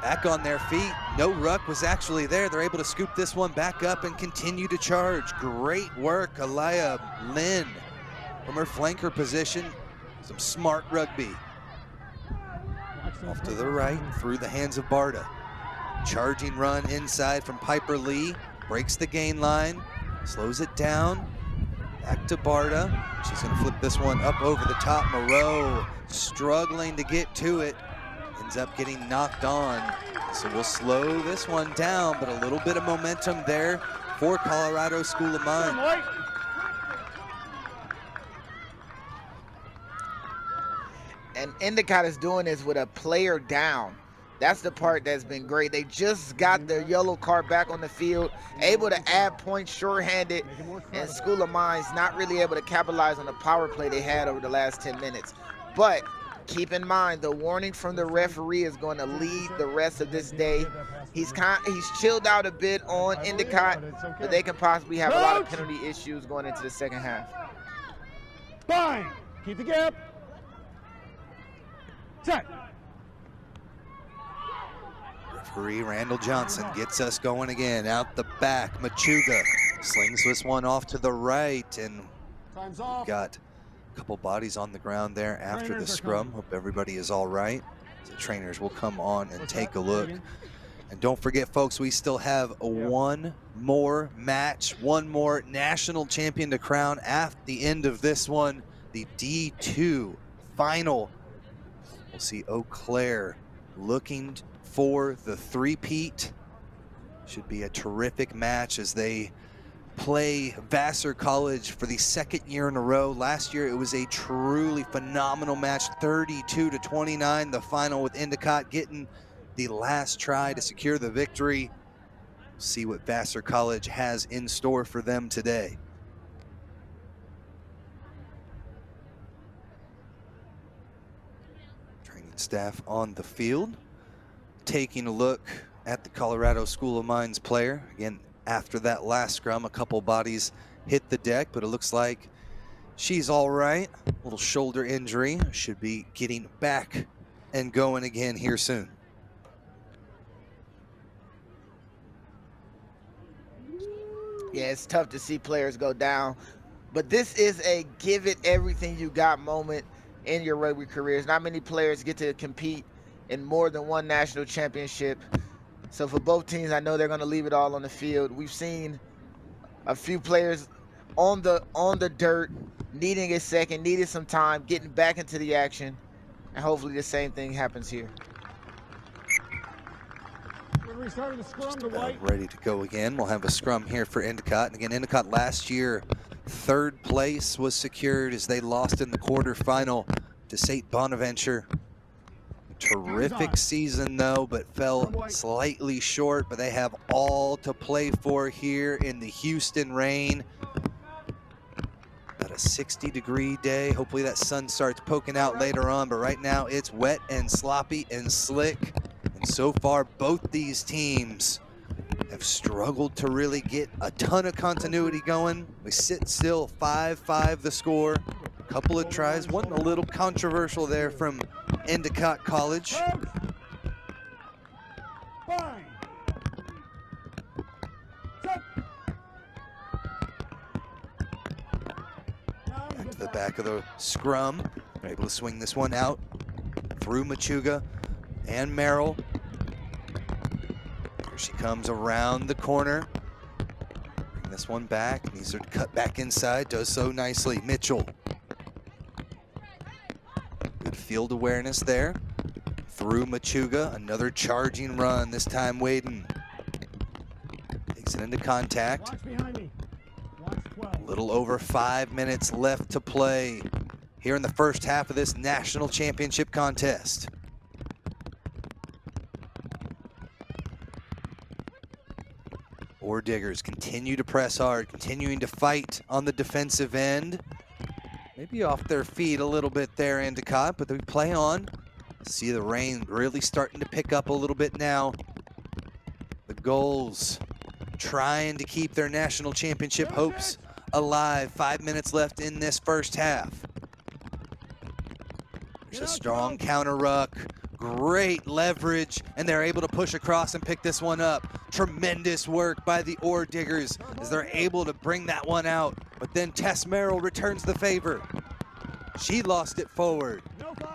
Back on their feet, no ruck was actually there. They're able to scoop this one back up and continue to charge. Great work, Aliyah Lynn from her flanker position. Some smart rugby. Off to the right, through the hands of Barta. Charging run inside from Piper Lee. Breaks the gain line, slows it down. Back to Barta. She's gonna flip this one up over the top. Moreau struggling to get to it. Ends up getting knocked on. So we'll slow this one down, but a little bit of momentum there for Colorado School of Mines. And Endicott is doing this with a player down. That's the part that's been great. They just got their yellow card back on the field, able to add points short-handed, and School of Mines not really able to capitalize on the power play they had over the last 10 minutes. But keep in mind, the warning from the referee is going to lead the rest of this day. He's chilled out a bit on Endicott, but they can possibly have a lot of penalty issues going into the second half. Fine. Keep the gap. Set. Referee Randall Johnson gets us going again. Out the back, Machuga slings this one off to the right, and we've got a couple bodies on the ground there after the scrum. Hope everybody is all right. The trainers will come on and take a look. And don't forget, folks, we still have one more match, one more national champion to crown at the end of this one, the D2 final. We'll see Eau Claire looking for the three-peat. Should be a terrific match as they play Vassar College for the second year in a row. Last year it was a truly phenomenal match, 32-29, the final, with Endicott getting the last try to secure the victory. We'll see what Vassar College has in store for them today. Training staff on the field, taking a look at the Colorado School of Mines player. Again, after that last scrum, a couple bodies hit the deck, but it looks like she's all right. Little shoulder injury, should be getting back and going again here soon. Yeah, it's tough to see players go down, but this is a give it everything you got moment in your rugby careers. Not many players get to compete in more than one national championship. So for both teams, I know they're going to leave it all on the field. We've seen a few players on the dirt, needing a second, needing some time, getting back into the action, and hopefully the same thing happens here. Ready to go again. We'll have a scrum here for Endicott. And again, Endicott last year, third place was secured as they lost in the quarterfinal to St. Bonaventure. Terrific season though, but fell slightly short, but they have all to play for here in the Houston rain. About a 60-degree day. Hopefully that sun starts poking out later on, but right now it's wet and sloppy and slick. And so far, both these teams have struggled to really get a ton of continuity going. We sit still, 5-5 the score. Couple of tries, one a little controversial there from Endicott College. Fine. Set. Back to the back of the scrum. They're able to swing this one out through Machuga and Merrill. Here she comes around the corner. Bring this one back. Needs her to cut back inside. Does so nicely. Mitchell. Good field awareness there. Through Machuga. Another charging run. This time Waden takes it into contact. Watch behind me. Watch 12. Little over 5 minutes left to play here in the first half of this national championship contest. Ore Diggers continue to press hard, continuing to fight on the defensive end. Maybe off their feet a little bit there, Endicott, but they play on. See the rain really starting to pick up a little bit now. The goals trying to keep their national championship hopes alive. 5 minutes left in this first half. There's a strong counter ruck, great leverage, and they're able to push across and pick this one up. Tremendous work by the Ore Diggers as they're able to bring that one out. But then Tess Merrill returns the favor. She lost it forward.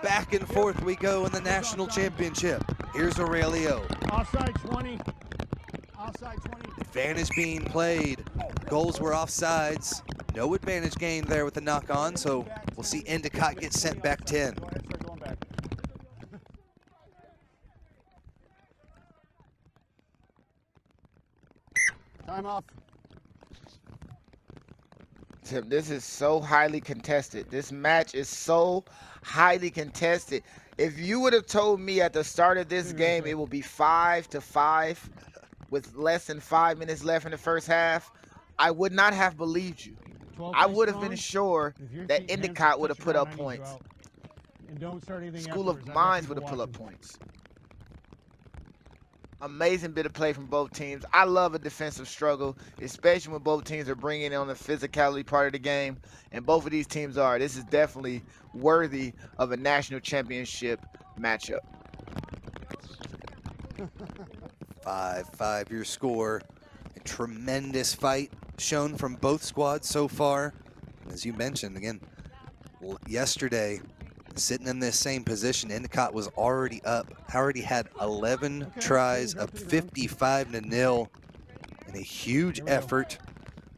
Back and forth we go in the national championship. Here's Aurelio. Offside 20. Offside 20. Advantage being played. Goals were offsides. No advantage gained there with the knock on, so we'll see Endicott get sent back 10. Go ahead, start going back. Time off. Tim, this is so highly contested. This match is so highly contested. If you would have told me at the start of this game it will be 5-5 with less than 5 minutes left in the first half, I would not have believed you. I would have been sure that Endicott would have put up points. School of Mines would have put up points. Amazing bit of play from both teams. I love a defensive struggle, especially when both teams are bringing on the physicality part of the game, and both of these teams are. This is definitely worthy of a national championship matchup. 5-5 your score. A tremendous fight shown from both squads so far. As you mentioned, again, yesterday, sitting in this same position, Endicott was already up, already had 11 tries, up 55-0, and a huge effort.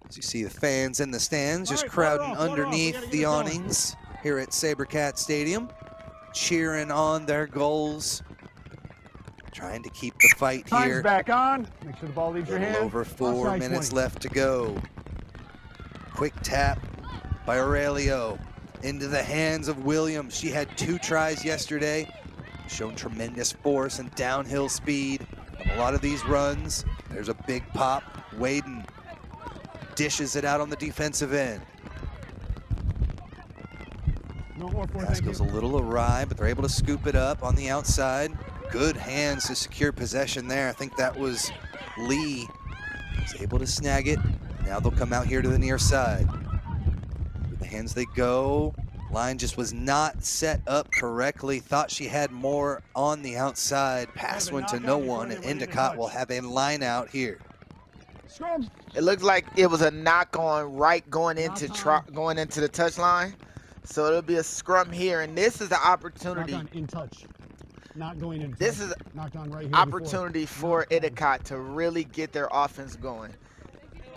As you see the fans in the stands just crowding underneath the awnings here at SaberCat Stadium, cheering on their goals, trying to keep the fight here. Time's back on. Make sure the ball leaves your hand. Over 4 minutes left to go. Quick tap by Aurelio into the hands of Williams. She had 2 tries yesterday, shown tremendous force and downhill speed on a lot of these runs. There's a big pop. Waden dishes it out on the defensive end. No more for Pass goes a little awry, but they're able to scoop it up on the outside. Good hands to secure possession there. I think that was Lee. He's able to snag it. Now they'll come out here to the near side. With the hands they go. Line just was not set up correctly. Thought she had more on the outside. Pass went to no one, and Endicott will have a line out here. It looked like it was a knock on right going into the touch line. So it'll be a scrum here, and this is the opportunity. Knocked on in touch. Not going in. This is knocked on right here opportunity for Endicott to really get their offense going.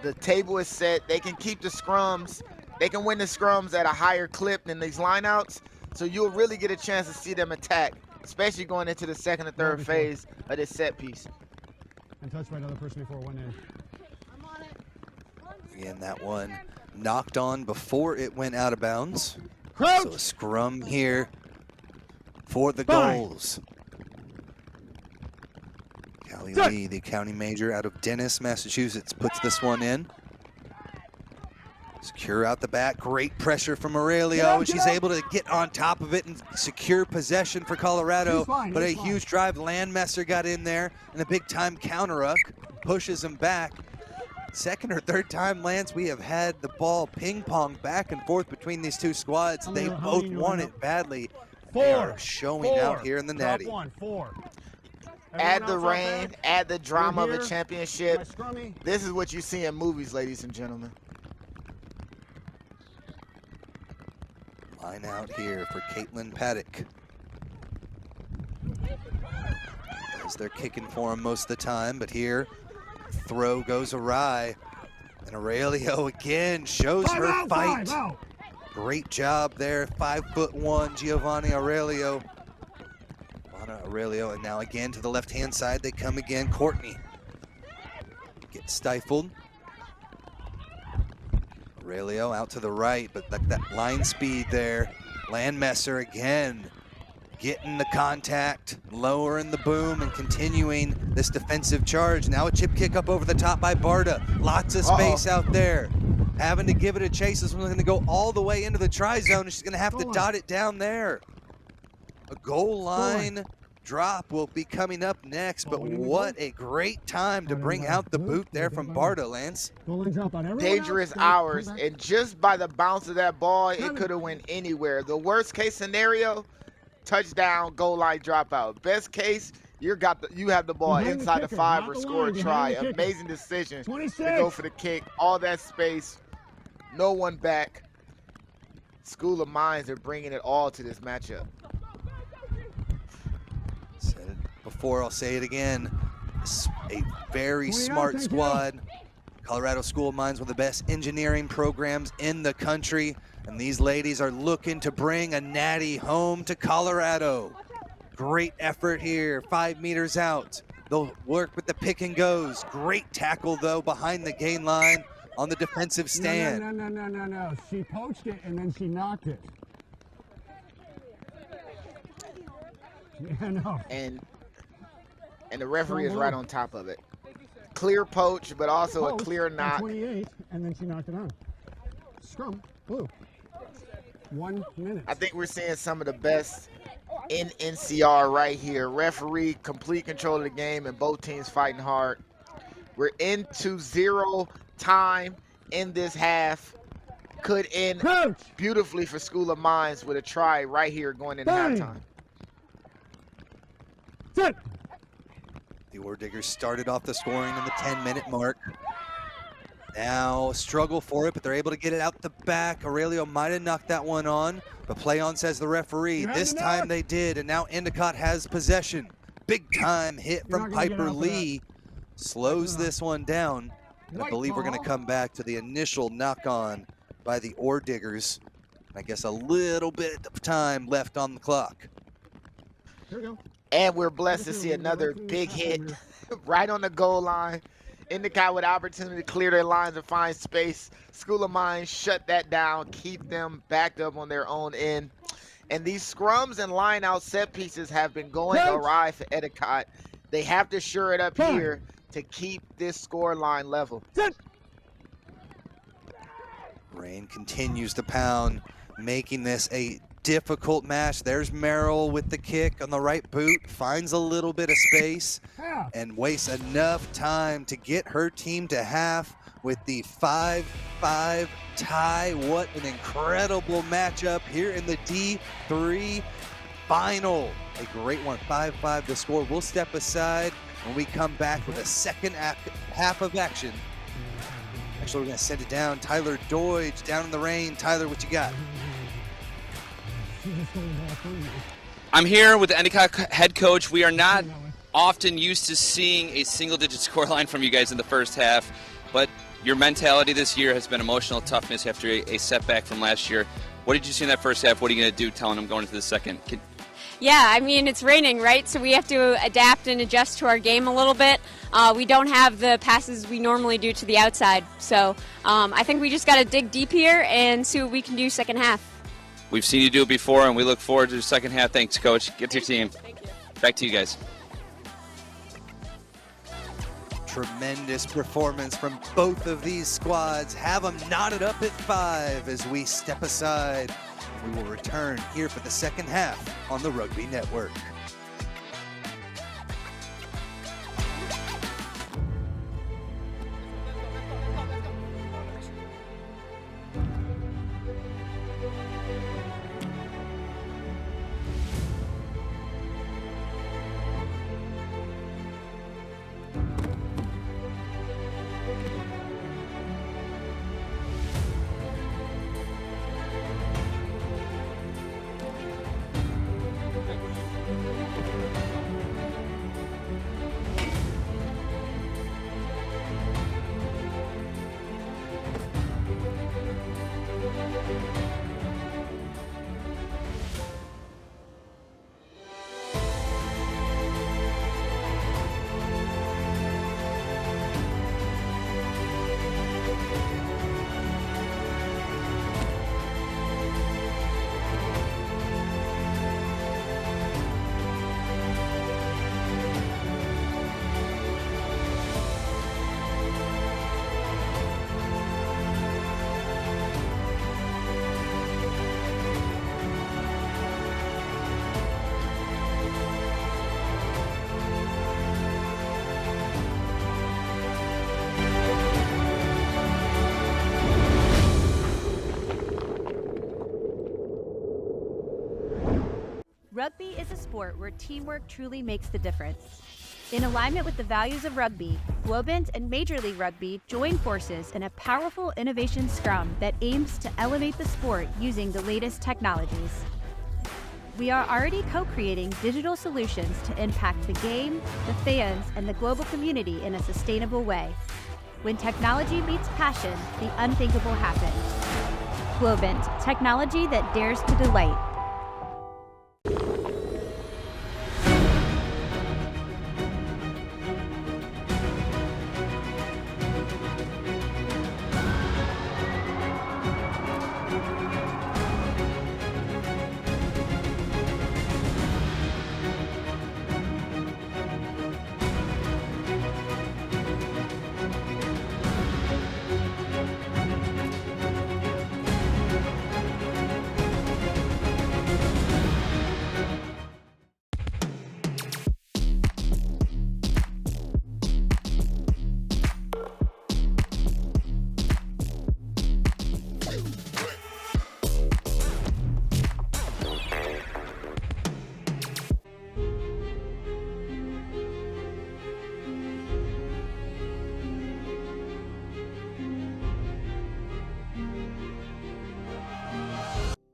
The table is set. They can keep the scrums. They can win the scrums at a higher clip than these lineouts. So you'll really get a chance to see them attack, especially going into the second or third phase of this set piece. And touched by another person before it went in. Again, that one knocked on before it went out of bounds. Crouch! So a scrum here for the goals. Callie Lee, the county major out of Dennis, Massachusetts, puts this one in. Secure out the back, great pressure from Aurelio, and she's able to get on top of it and secure possession for Colorado. But a huge drive, Landmesser got in there, and a big time counter-ruck pushes him back. second or third time, Lance, we have had the ball ping-pong back and forth between these two squads. How They many both you want want it badly. Four. They are showing out here in the Drop natty. one, 4. Add Everyone the else out rain, back? add the drama of We're a here. championship. My scrummy. This is what you see in movies, ladies and gentlemen. Line out here for Caitlin Paddock. As they're kicking for him most of the time, but here, throw goes awry. And Aurelio again shows Five her out, fight. 5 out. Great job there, 5'1", Giovanni Aurelio. Aurelio, and now again to the left-hand side, they come again. Courtney gets stifled. Aurelio out to the right, but that line speed there. Landmesser again getting the contact, lowering the boom, and continuing this defensive charge. Now a chip kick up over the top by Barta. Lots of space out there. Having to give it a chase. This one's going to go all the way into the try-zone, and she's going to have to dot it down there. A goal line drop will be coming up next, but what a great time to bring out the boot there from Barta, Lance. Dangerous hours, and just by the bounce of that ball, it could have went anywhere. The worst case scenario, touchdown, goal line dropout. Best case, you have the ball inside the 5 or score a try. Amazing decision to go for the kick. All that space, no one back. School of Mines are bringing it all to this matchup. Said it before, I'll say it again. A very smart squad. Colorado School of Mines, one of the best engineering programs in the country. And these ladies are looking to bring a natty home to Colorado. Great effort here, 5 meters out. They'll work with the pick and goes. Great tackle though behind the gain line on the defensive stand. No. She poached it and then she knocked it. Yeah, no. And the referee is right on top of it. Clear poach, but also a clear knock. 28, and then she knocked it on. Scrum, blue. 1 minute. I think we're seeing some of the best in NCR right here. Referee, complete control of the game, and both teams fighting hard. We're into 0 time in this half. Could end beautifully for School of Mines with a try right here going into halftime. Sit. The Ore Diggers started off the scoring in the 10-minute mark. Now struggle for it, but they're able to get it out the back. Aurelio might have knocked that one on, but play on, says the referee. This time they did, and now Endicott has possession. Big time hit from Piper Lee. Slows this one down. And I believe we're going to come back to the initial knock-on by the Ore Diggers. I guess a little bit of time left on the clock. Here we go. And we're blessed to see another big hit right on the goal line. Endicott with opportunity to clear their lines and find space. School of Mines shut that down, keep them backed up on their own end. And these scrums and line out set pieces have been going awry for Endicott. They have to shore it up here to keep this score line level. Rain continues to pound, making this a difficult match. There's Merrill with the kick on the right boot, finds a little bit of space and wastes enough time to get her team to half with the 5-5 tie. What an incredible matchup here in the D3 final. A great one, 5-5 the score. We'll step aside when we come back with a second half of action. Actually, we're gonna send it down. Tyler Doige down in the rain. Tyler, what you got? I'm here with the Endicott head coach. We are not often used to seeing a single-digit scoreline from you guys in the first half, but your mentality this year has been emotional toughness after a setback from last year. What did you see in that first half? What are you going to do telling them going into the second? Yeah, I mean, it's raining, right? So we have to adapt and adjust to our game a little bit. We don't have the passes we normally do to the outside. So I think we just got to dig deep here and see what we can do second half. We've seen you do it before, and we look forward to the second half. Thanks, Coach. Get to your team. Back to you guys. Tremendous performance from both of these squads. Have them knotted up at 5 as we step aside. We will return here for the second half on the Rugby Network. sport where teamwork truly makes the difference. In alignment with the values of rugby, Globant and Major League Rugby join forces in a powerful innovation scrum that aims to elevate the sport using the latest technologies. We are already co-creating digital solutions to impact the game, the fans, and the global community in a sustainable way. When technology meets passion, the unthinkable happens. Globant, technology that dares to delight.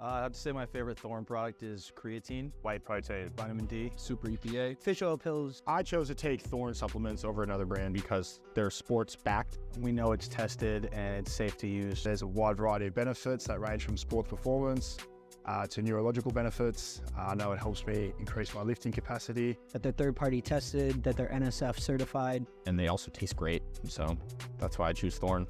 I have to say my favorite Thorne product is creatine, white protein, vitamin D, super EPA, fish oil pills. I chose to take Thorne supplements over another brand because they're sports backed. We know it's tested and it's safe to use. There's a wide variety of benefits that range from sports performance to neurological benefits. I know it helps me increase my lifting capacity. That they're third-party tested, that they're NSF certified. And they also taste great, so that's why I choose Thorne.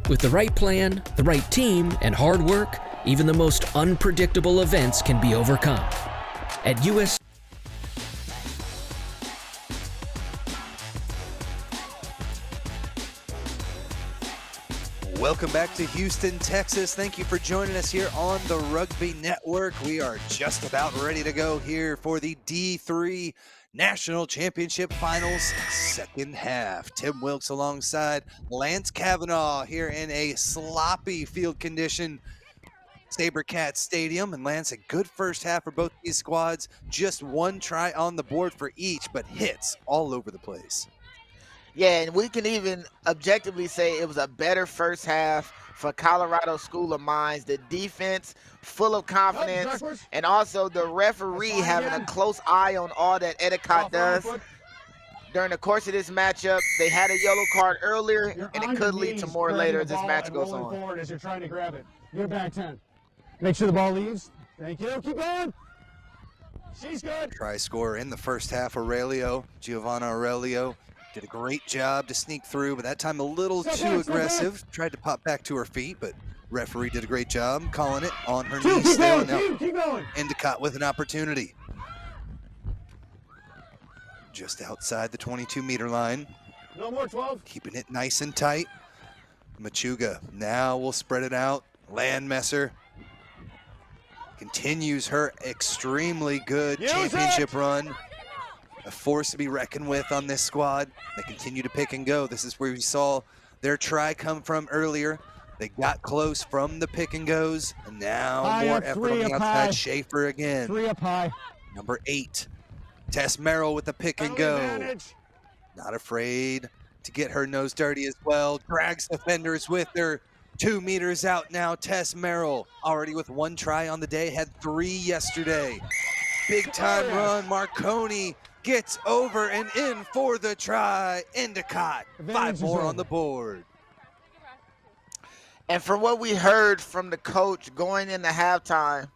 With the right plan, the right team, and hard work, even the most unpredictable events can be overcome. At US Welcome back to Houston, Texas. Thank you for joining us here on the Rugby Network. We are just about ready to go here for the D3 National Championship Finals second half. Tim Wilkes alongside Lance Kavanaugh here in a sloppy field condition SaberCat Stadium. And Lance, a good first half for both these squads. Just one try on the board for each, but hits all over the place. Yeah, and we can even objectively say it was a better first half for Colorado School of Mines. The defense full of confidence, and also the referee having a close eye on all that Endicott does. During the course of this matchup, they had a yellow card earlier, and it could lead to more later as this match goes on. Forward as you're trying to grab it. You're back 10. Make sure the ball leaves. Thank you. Keep going. She's good. Try scorer in the first half, Giovanna Aurelio. Did a great job to sneak through, but that time a little too aggressive. Tried to pop back to her feet, but referee did a great job calling it on her knees. Keep going. Endicott with an opportunity. Just outside the 22-meter line. No more 12. Keeping it nice and tight. Machuga now will spread it out. Landmesser continues her extremely good championship run. A force to be reckoned with on this squad. They continue to pick and go. This is where we saw their try come from earlier. They got close from the pick and goes, and now more effort on the outside. Schaefer again. 3 up high. Number 8, Tess Merrill with the pick and go. Not afraid to get her nose dirty as well. Drags defenders with her. 2 meters out now, Tess Merrill. Already with 1 try on the day, had 3 yesterday. Big time run, Marconi gets over and in for the try. Endicott, 5 more on the board. And from what we heard from the coach going into halftime,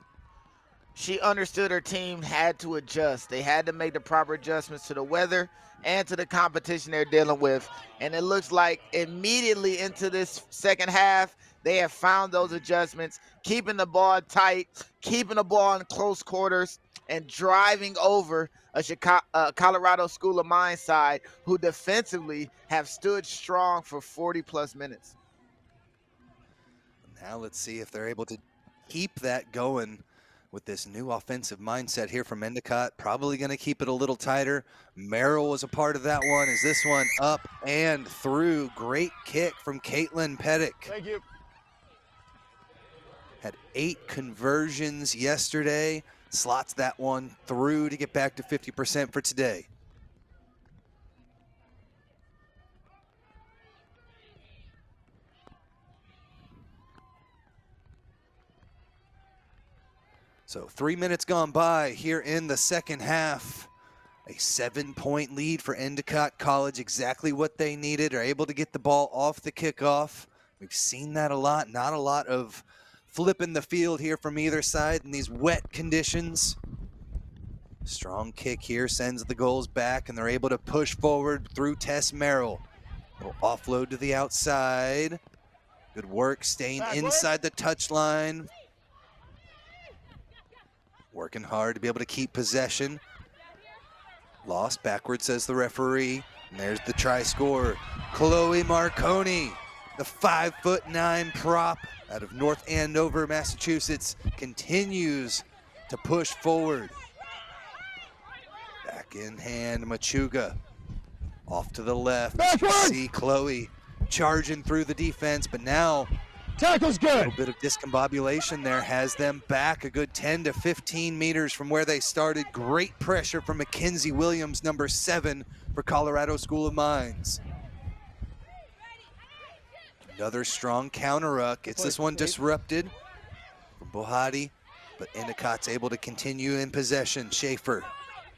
she understood her team had to adjust. They had to make the proper adjustments to the weather and to the competition they're dealing with. And it looks like immediately into this second half, they have found those adjustments, keeping the ball tight, keeping the ball in close quarters, and driving over a Colorado School of Mines side who defensively have stood strong for 40-plus minutes. Now let's see if they're able to keep that going with this new offensive mindset here from Endicott. Probably going to keep it a little tighter. Merrill was a part of that one. Is this one up and through? Great kick from Caitlin Pettick. Thank you. Had 8 conversions yesterday. Slots that one through to get back to 50% for today. So 3 minutes gone by here in the second half. A 7-point lead for Endicott College, exactly what they needed. Are able to get the ball off the kickoff. We've seen that a lot. Not a lot of flipping the field here from either side in these wet conditions. Strong kick here sends the goals back, and they're able to push forward through Tess Merrill. Little offload to the outside. Good work staying inside the touchline. Working hard to be able to keep possession. Lost backwards, says the referee. And there's the try scorer, Chloe Marconi, the 5'9" prop out of North Andover, Massachusetts, continues to push forward. Back in hand, Machuga. Off to the left. You see Chloe charging through the defense, but now tackle's good. A little bit of discombobulation there has them back a good 10 to 15 meters from where they started. Great pressure from Mackenzie Williams, number 7 for Colorado School of Mines. Another strong counter ruck. Gets this one disrupted from Bohati, but Endicott's able to continue in possession. Schaefer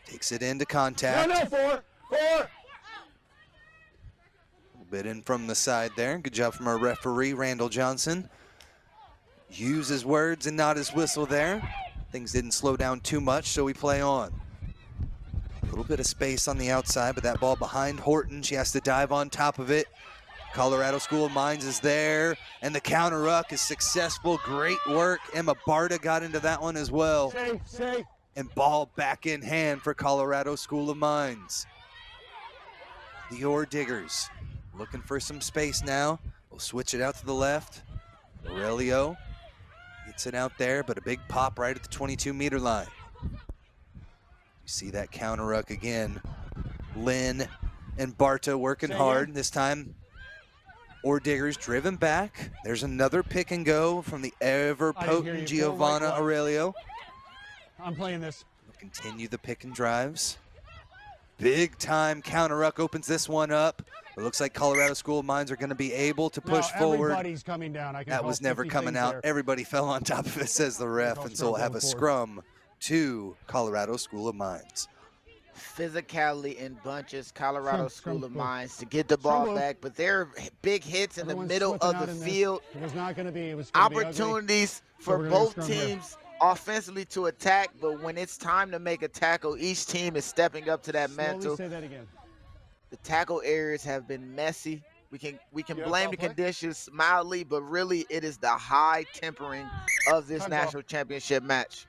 takes it into contact. Four. A little bit in from the side there. Good job from our referee, Randall Johnson. Use his words and not his whistle there. Things didn't slow down too much, so we play on. A little bit of space on the outside, but that ball behind Horton. She has to dive on top of it. Colorado School of Mines is there, and the counter ruck is successful. Great work. Emma Barta got into that one as well. And ball back in hand for Colorado School of Mines. The Ore Diggers looking for some space now. We'll switch it out to the left. Aurelio gets it out there, but a big pop right at the 22-meter line. You see that counter ruck again. Lynn and Barta working hard. This time, Ore Diggers driven back. There's another pick and go from the ever-potent Giovanna Aurelio. I'm playing this. We'll continue the pick and drives. Big time counter ruck opens this one up. It looks like Colorado School of Mines are going to be able to push forward. Everybody's coming down. That was never coming out. Everybody fell on top of it, says the ref, and so we'll have a scrum to Colorado School of Mines. Physicality in bunches, Colorado School of Mines to get the ball back, but there are big hits in the middle of the field. It was not going to be. It was Opportunities for both teams offensively to attack, but when it's time to make a tackle, each team is stepping up to that mantle. Say that again. The tackle areas have been messy. We can blame the conditions mildly, but really it is the high tempering of this national championship match.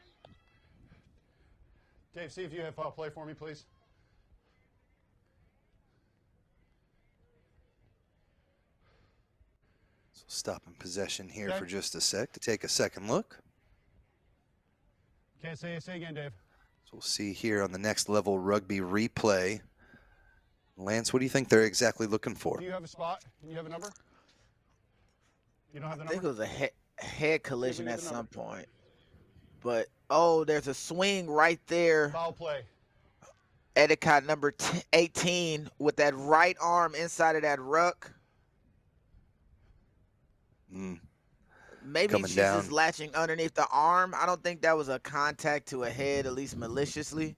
Dave, see if you have foul play for me, please. So stop in possession here for just a sec to take a second look. Can't say again, Dave. So we'll see here on the next level rugby replay. Lance, what do you think they're exactly looking for? Do you have a spot? Do you have a number? You don't have the number? I think it was a head collision at some point. But, oh, there's a swing right there. Foul play. Endicott number 18 with that right arm inside of that ruck. Maybe she's just latching underneath the arm. I don't think that was a contact to a head, at least maliciously.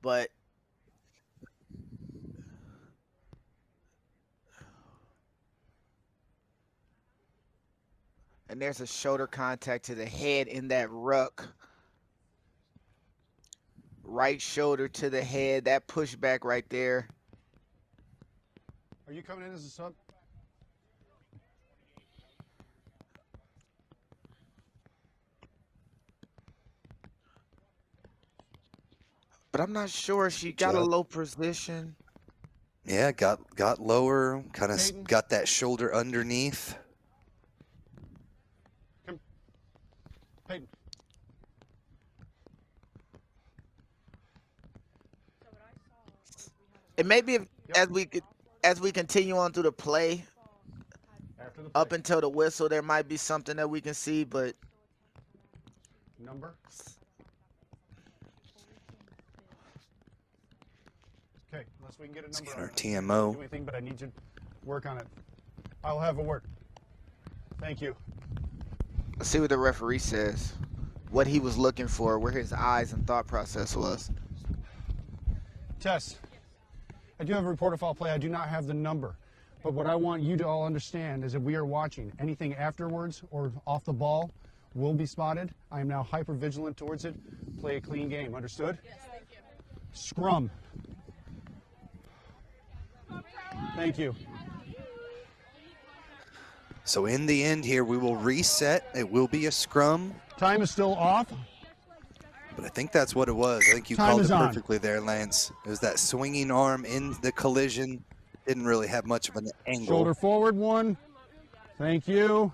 But And there's a shoulder contact to the head in that ruck. Right shoulder to the head, that pushback right there. Are you coming in as a sub? But I'm not sure. She got a low position. Yeah, got lower, kind of got that shoulder underneath. Come. Peyton. It may be as we continue on through the play, up until the whistle, there might be something that we can see, but Number. Okay, unless we can get a number. Get our on it. TMO. Do anything, but I need you to work on it. I'll have a word. Thank you. let's see what the referee says. What he was looking for, where his eyes and thought process was. Tess, I do have a report of foul play. I do not have the number. But what I want you to all understand is that we are watching. Anything afterwards or off the ball will be spotted. I am now hyper vigilant towards it. Play a clean game. Understood? Yes, thank you. Scrum. Thank you. So in the end here, we will reset. It will be a scrum. Time is still off. But I think that's what it was. I think you Time called is it on. perfectly there, Lance. It was that swinging arm in the collision. Didn't really have much of an angle. Shoulder forward one. Thank you.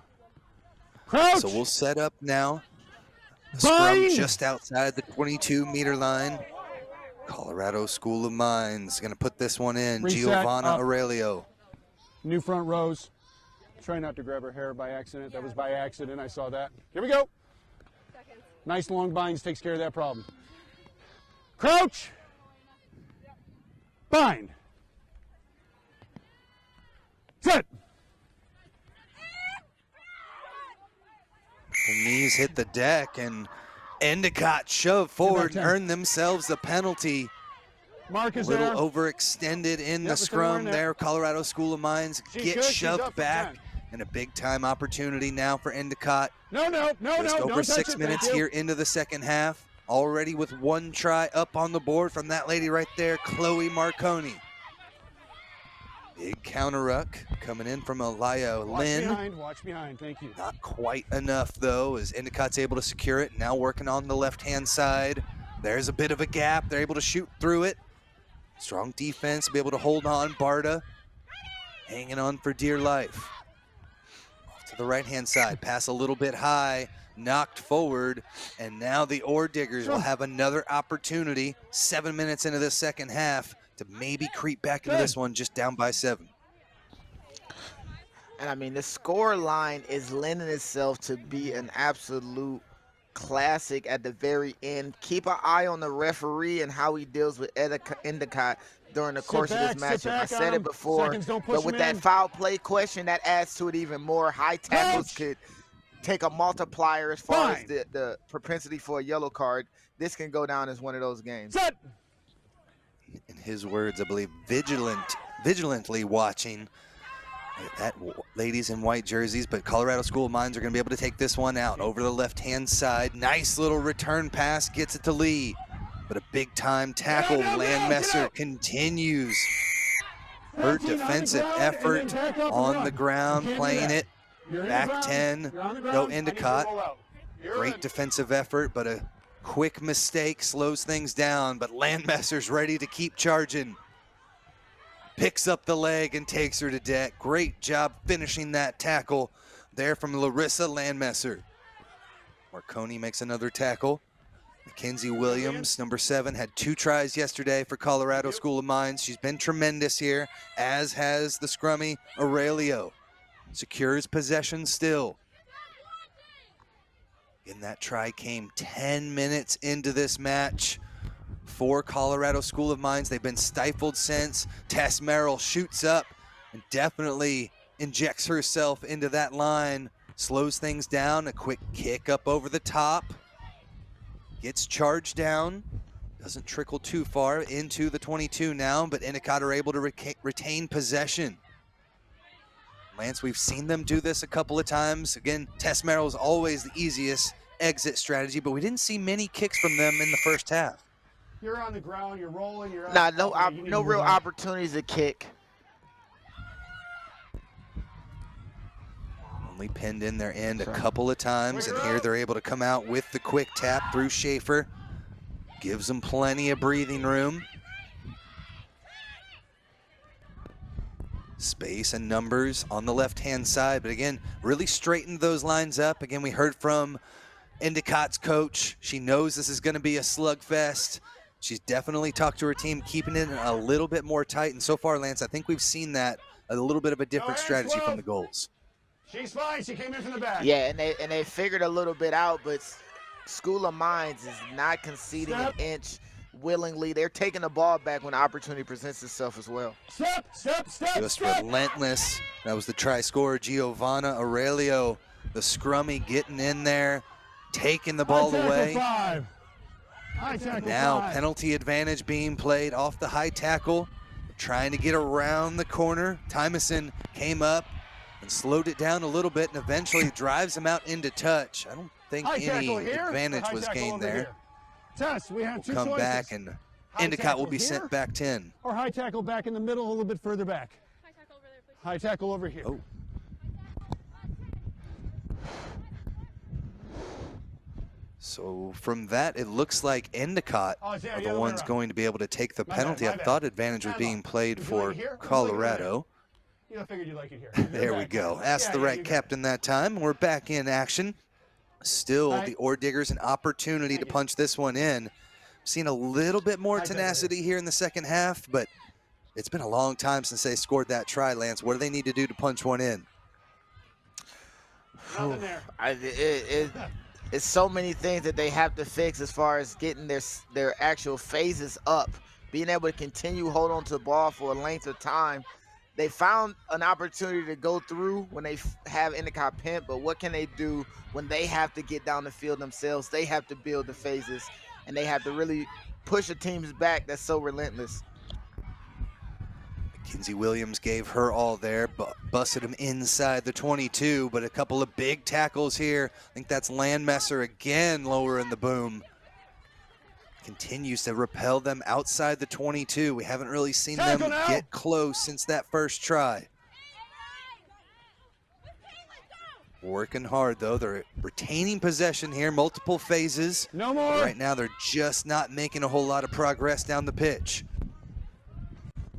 Crouch. So we'll set up now. The Bind. scrum just outside the 22-meter line. Colorado School of Mines going to put this one in. Reset Giovanna up. Aurelio. New front rows. Try not to grab her hair by accident. That was by accident. I saw that. Here we go. Nice long binds takes care of that problem. Crouch. Bind. Set. The knees hit the deck, and Endicott shoved forward and 10. earned themselves the penalty. Mark A is little there. overextended in the it's scrum anywhere there. Colorado School of Mines She's get good. She's shoved up for back. 10. And a big-time opportunity now for Endicott. No. Just over don't 6 touch it, minutes thank you. here into the second half. Already with one try up on the board from that lady right there, Chloe Marconi. Big counter ruck coming in from Alaya Lynn. Watch behind. Thank you. Not quite enough, though, as Endicott's able to secure it. Now working on the left-hand side. There's a bit of a gap. They're able to shoot through it. Strong defense, be able to hold on. Barta hanging on for dear life. Off to the right-hand side. Pass a little bit high. Knocked forward. And now the Ore Diggers will have another opportunity 7 minutes into the second half to maybe creep back into this one just down by 7. And I mean, the score line is lending itself to be an absolute classic at the very end. Keep an eye on the referee and how he deals with Endicott during the course of this matchup. I said it before, but with that foul play question, that adds to it even more. High tackles could take a multiplier as far as the propensity for a yellow card. This can go down as one of those games. In his words, I believe, vigilantly watching. That ladies in white jerseys, but Colorado School of Mines are going to be able to take this one out over the left-hand side. Nice little return pass, gets it to Lee, but a big-time tackle. Landmesser continues her defensive effort on the ground, playing it. Back 10, go Endicott. Great defensive effort, but a quick mistake slows things down, but Landmesser's ready to keep charging. Picks up the leg and takes her to deck. Great job finishing that tackle there from Larissa Landmesser. Marconi makes another tackle. Mackenzie Williams, number 7, had 2 tries yesterday for Colorado School of Mines. She's been tremendous here, as has the scrummy Aurelio. Secures possession still. And that try came 10 minutes into this match for Colorado School of Mines. They've been stifled since. Tess Merrill shoots up and definitely injects herself into that line. Slows things down. A quick kick up over the top. Gets charged down. Doesn't trickle too far into the 22 now, but Endicott are able to retain possession. Lance, we've seen them do this a couple of times. Again, test marrow is always the easiest exit strategy, but we didn't see many kicks from them in the first half. You're on the ground, you're rolling, you're Nah, out. Okay, you need no to move real out. opportunities to kick. Only pinned in their end a couple of times, and here they're able to come out with the quick tap through Schaefer. Gives them plenty of breathing room. Space and numbers on the left-hand side, but again, really straightened those lines up. Again, we heard from Endicott's coach. She knows this is going to be a slugfest. She's definitely talked to her team, keeping it a little bit more tight, and so far, Lance, I think we've seen that, a little bit of a different strategy from the goals. She's fine, she came in from the back. Yeah, and they figured a little bit out, but School of Mines is not conceding an inch willingly. They're taking the ball back when the opportunity presents itself as well. Just relentless. That was the try scorer, Giovanna Aurelio. The scrummy getting in there, taking the ball away. Now penalty advantage being played off the high tackle, trying to get around the corner. Tymason came up and slowed it down a little bit and eventually drives him out into touch. I don't think any advantage was gained there. Tess, we have two Come choices. back and Endicott will be sent back 10. Or high tackle back in the middle, a little bit further back. High tackle over there, please. High tackle over here. Oh. So from that, it looks like Endicott are the ones going to be able to take the penalty. I thought advantage was being played for Colorado. I figured you'd like it here. There we go. Asked the right captain that time. We're back in action. Still, the Ore Diggers an opportunity to punch this one in. Seen a little bit more tenacity here in the second half, but it's been a long time since they scored that try, Lance. What do they need to do to punch one in? It's so many things that they have to fix as far as getting their actual phases up, being able to continue hold on to the ball for a length of time. They found an opportunity to go through when they have Endicott pinned, but what can they do when they have to get down the field themselves? They have to build the phases, and they have to really push the teams back that's so relentless. Kinsey Williams gave her all there, but busted him inside the 22, but a couple of big tackles here. I think that's Landmesser again lowering the boom. Continues to repel them outside the 22. We haven't really seen them get close since that first try. Working hard, though. They're retaining possession here, multiple phases. No more. But right now, they're just not making a whole lot of progress down the pitch.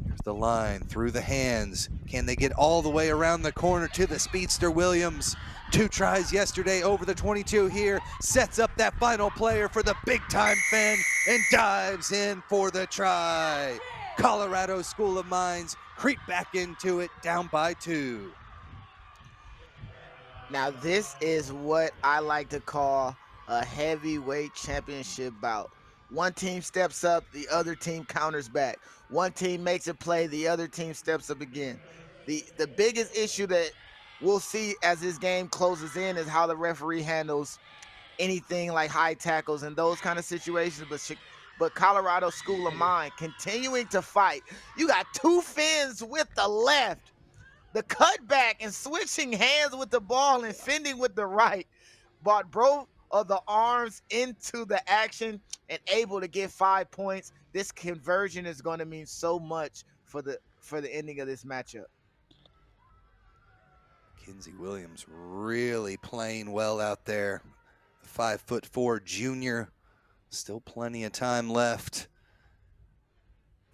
Here's the line through the hands. Can they get all the way around the corner to the speedster Williams? 2 tries yesterday over the 22 here. Sets up that final player for the big-time Finn and dives in for the try. Colorado School of Mines creep back into it, down by 2. Now this is what I like to call a heavyweight championship bout. One team steps up, the other team counters back. One team makes a play, the other team steps up again. The biggest issue that we'll see as this game closes in is how the referee handles anything like high tackles and those kind of situations. But Colorado School of Mine continuing to fight. You got 2 Finns with the left. The cutback and switching hands with the ball and fending with the right brought both of the arms into the action and able to get 5 points. This conversion is going to mean so much for the ending of this matchup. Kinsey Williams really playing well out there. The 5'4" junior. Still plenty of time left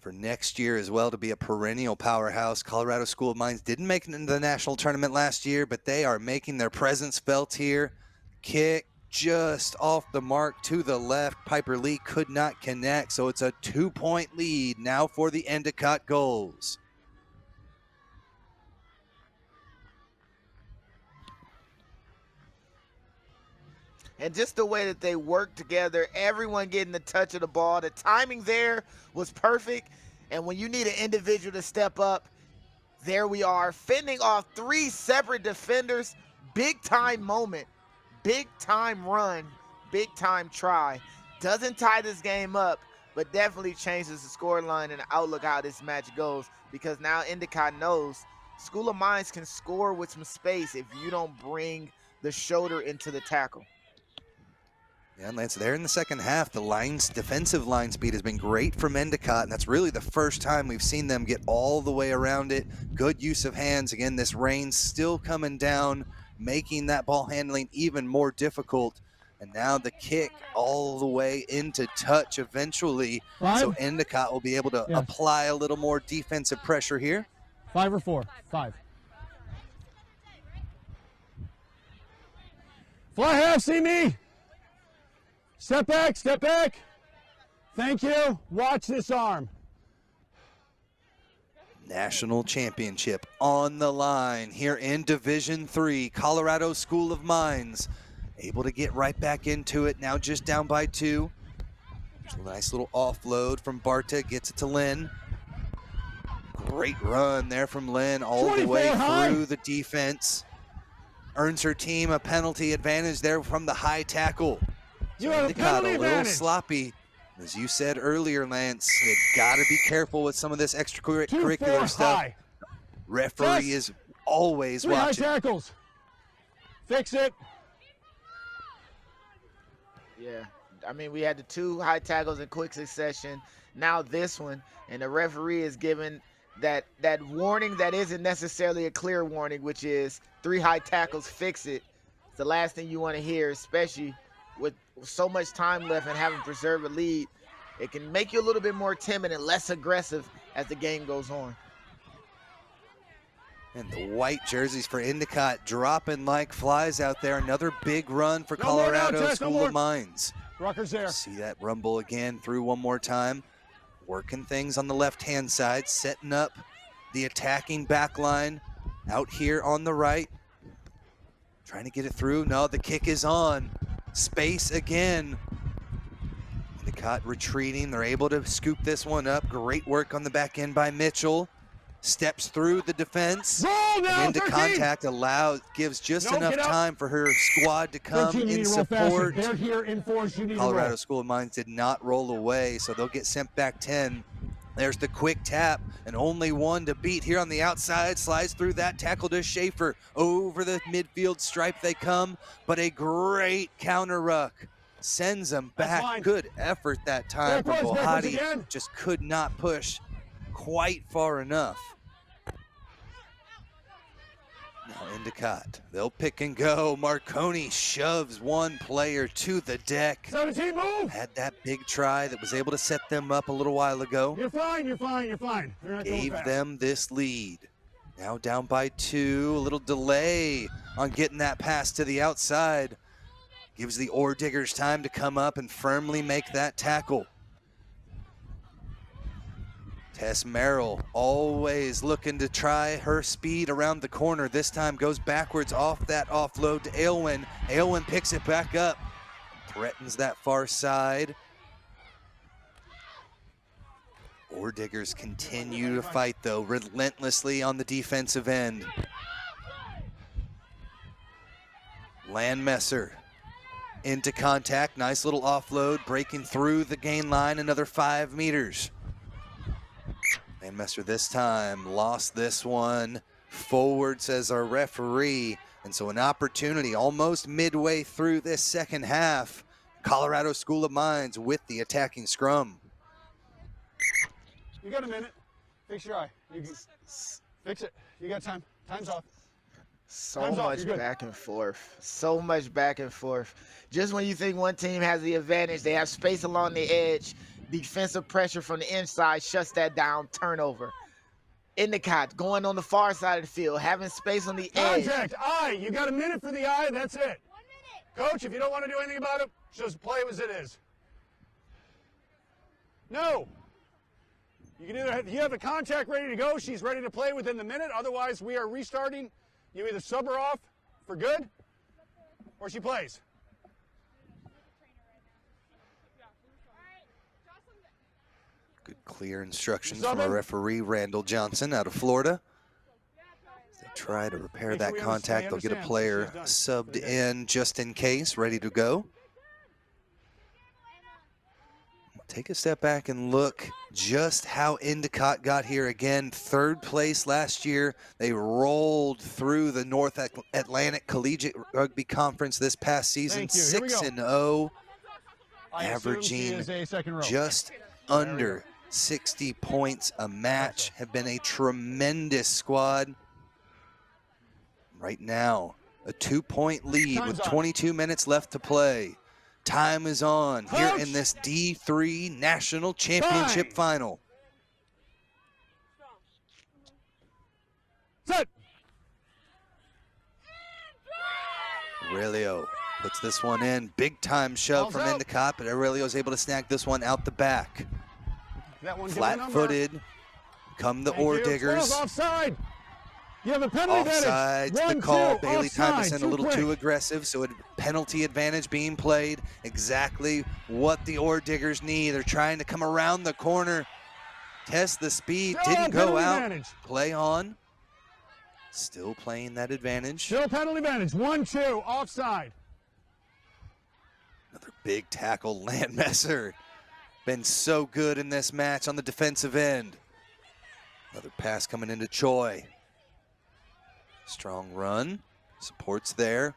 for next year as well to be a perennial powerhouse. Colorado School of Mines didn't make it into the national tournament last year, but they are making their presence felt here. Kick just off the mark to the left. Piper Lee could not connect, so it's a 2-point lead now for the Endicott Goals. And just the way that they work together, everyone getting the touch of the ball, the timing there was perfect. And when you need an individual to step up, there we are, fending off 3 separate defenders. Big time moment, big time run, big time try. Doesn't tie this game up, but definitely changes the scoreline and the outlook how this match goes, because now Endicott knows School of Mines can score with some space if you don't bring the shoulder into the tackle. Yeah, and Lance, there in the second half, the defensive line speed has been great from Endicott, and that's really the first time we've seen them get all the way around it. Good use of hands. Again, this rain still coming down, making that ball handling even more difficult. And now the kick all the way into touch eventually. So Endicott will be able to apply a little more defensive pressure here. 5 or 4? 5. Fly half, see me. Step back, step back. Thank you. Watch this arm. National championship on the line here in Division III. Colorado School of Mines able to get right back into it, now just down by 2. There's a nice little offload from Barta, gets it to Lynn. Great run there from Lynn all the way through the defense. Earns her team a penalty advantage there from the high tackle. You have a penalty little advantage. Sloppy. As you said earlier, Lance, they've got to be careful with some of this extracurricular stuff. High. Referee is always 3 watching. high tackles. Fix it. Yeah, I mean, we had the 2 high tackles in quick succession. Now this one, and the referee is given that warning that isn't necessarily a clear warning, which is 3 high tackles, fix it. It's the last thing you want to hear, especially with so much time left and having preserved a lead. It can make you a little bit more timid and less aggressive as the game goes on. And the white jerseys for Endicott dropping like flies out there. Another big run for Colorado School of Mines. Rucker's there. See that rumble again through one more time. Working things on the left-hand side, setting up the attacking back line out here on the right. Trying to get it through. No, the kick is on. Space again. Endicott retreating. They're able to scoop this one up. Great work on the back end by Mitchell. Steps through the defense. Roll now, and into 13. Contact gives just enough time for her squad to come 13, in support. They're here in force. You need Colorado School of Mines did not roll away, so they'll get sent back 10. There's the quick tap, and only one to beat here on the outside. Slides through that tackle to Schaefer. Over the midfield stripe they come, but a great counter ruck sends them back. Good effort that time from Bohati. Just could not push quite far enough. Now Endicott, they'll pick and go. Marconi shoves one player to the deck. 17, move! Had that big try that was able to set them up a little while ago. You're fine, you're fine, you're fine. Gave them this lead. Now down by 2, a little delay on getting that pass to the outside. Gives the Ore Diggers time to come up and firmly make that tackle. Tess Merrill always looking to try her speed around the corner. This time goes backwards off that offload to Aylwin. Aylwin picks it back up, threatens that far side. Ore Diggers continue to fight though, relentlessly on the defensive end. Landmesser into contact, nice little offload, breaking through the gain line, another 5 meters. Landmesser this time lost this one. Forward, says our referee. And so an opportunity almost midway through this second half. Colorado School of Mines with the attacking scrum. You got a minute. Fix your eye. Fix it. You got time. Time's off. So much back and forth. So much back and forth. Just when you think one team has the advantage, they have space along the edge. Defensive pressure from the inside shuts that down. Turnover. Endicott going on the far side of the field, having space on the edge. Contact, eye. You got a minute for the eye. That's it. 1 minute. Coach, if you don't want to do anything about it, just play as it is. No. You can you have the contact ready to go. She's ready to play within the minute. Otherwise, we are restarting. You either sub her off for good, or she plays. Good clear instructions from our referee, Randall Johnson, out of Florida. As they try to repair that contact, they'll get a player subbed in just in case, ready to go. Take a step back and look just how Endicott got here again. 3rd place last year. They rolled through the North Atlantic Collegiate Rugby Conference this past season, 6-0, averaging just under 60 points a match. Have been a tremendous squad. Right now, a 2-point lead with 22 minutes left to play. Time is on here in this D3 National Championship final. Set. Aurelio puts this one in. Big time shove from Endicott, but Aurelio's able to snag this one out the back. Flat-footed come the Ore Diggers. Offside. You have a penalty Offside's advantage. the call. 1-2, Bailey Tymason offside, a little 2 too quick. aggressive, so a penalty advantage being played. Exactly what the Ore Diggers need. They're trying to come around the corner, test the speed, didn't go out. Advantage. Play on. Still playing that advantage. Still penalty advantage. 1-2, offside. Another big tackle, Landmesser. Been so good in this match on the defensive end. Another pass coming into Choi. Strong run, supports there.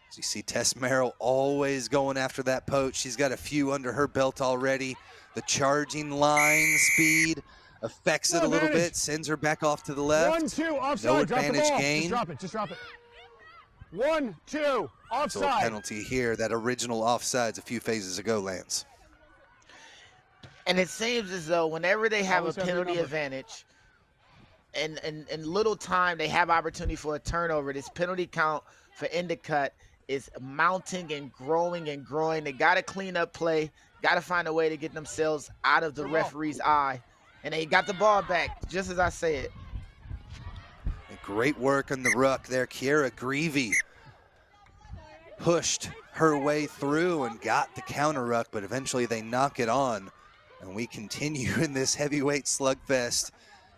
As you see, Tess Merrill always going after that poach. She's got a few under her belt already. The charging line speed affects it a little bit, sends her back off to the left. 1-2, offside. No Drop the advantage ball. gain. Just drop it. 1-2, offside. So a penalty here. That original offsides a few phases ago, Lance. And it seems as though whenever they have a penalty advantage, and in little time they have opportunity for a turnover, this penalty count for Endicott is mounting and growing and growing. They got to clean up play, got to find a way to get themselves out of the referee's eye. And they got the ball back, just as I said. Great work on the ruck there. Kiera Greavy pushed her way through and got the counter ruck, but eventually they knock it on. And we continue in this heavyweight slugfest.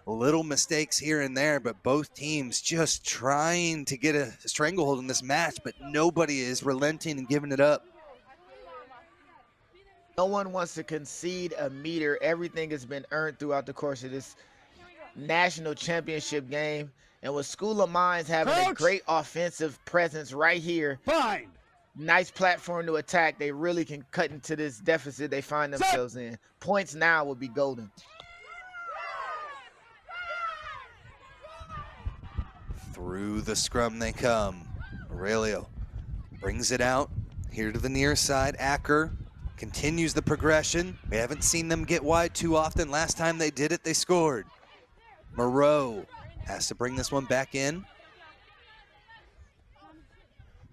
Little mistakes here and there, but both teams just trying to get a stranglehold in this match, but nobody is relenting and giving it up. No one wants to concede a meter. Everything has been earned throughout the course of this national championship game. And with School of Mines having a great offensive presence right here, nice platform to attack, they really can cut into this deficit they find themselves in. Points now would be golden. Through the scrum they come. Aurelio brings it out here to the near side. Acker continues the progression. We haven't seen them get wide too often. Last time they did it, they scored. Moreau has to bring this one back in.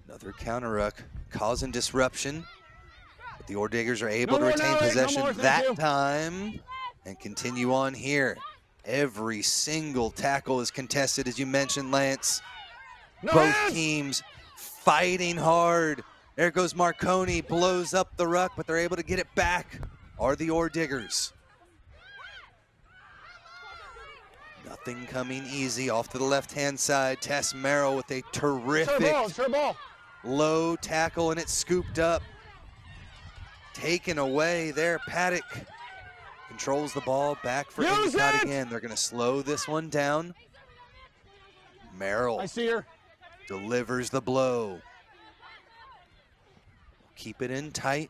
Another counter ruck causing disruption. But the Ore Diggers are able to retain possession that time and continue on here. Every single tackle is contested, as you mentioned, Lance. Both teams fighting hard. There goes Marconi, blows up the ruck, but they're able to get it back. Are the Ore Diggers. Nothing coming easy off to the left-hand side. Tess Merrill with a terrific low tackle, and it's scooped up. Taken away there. Paddock controls the ball back for Endicott again. They're going to slow this one down. Merrill delivers the blow. Keep it in tight.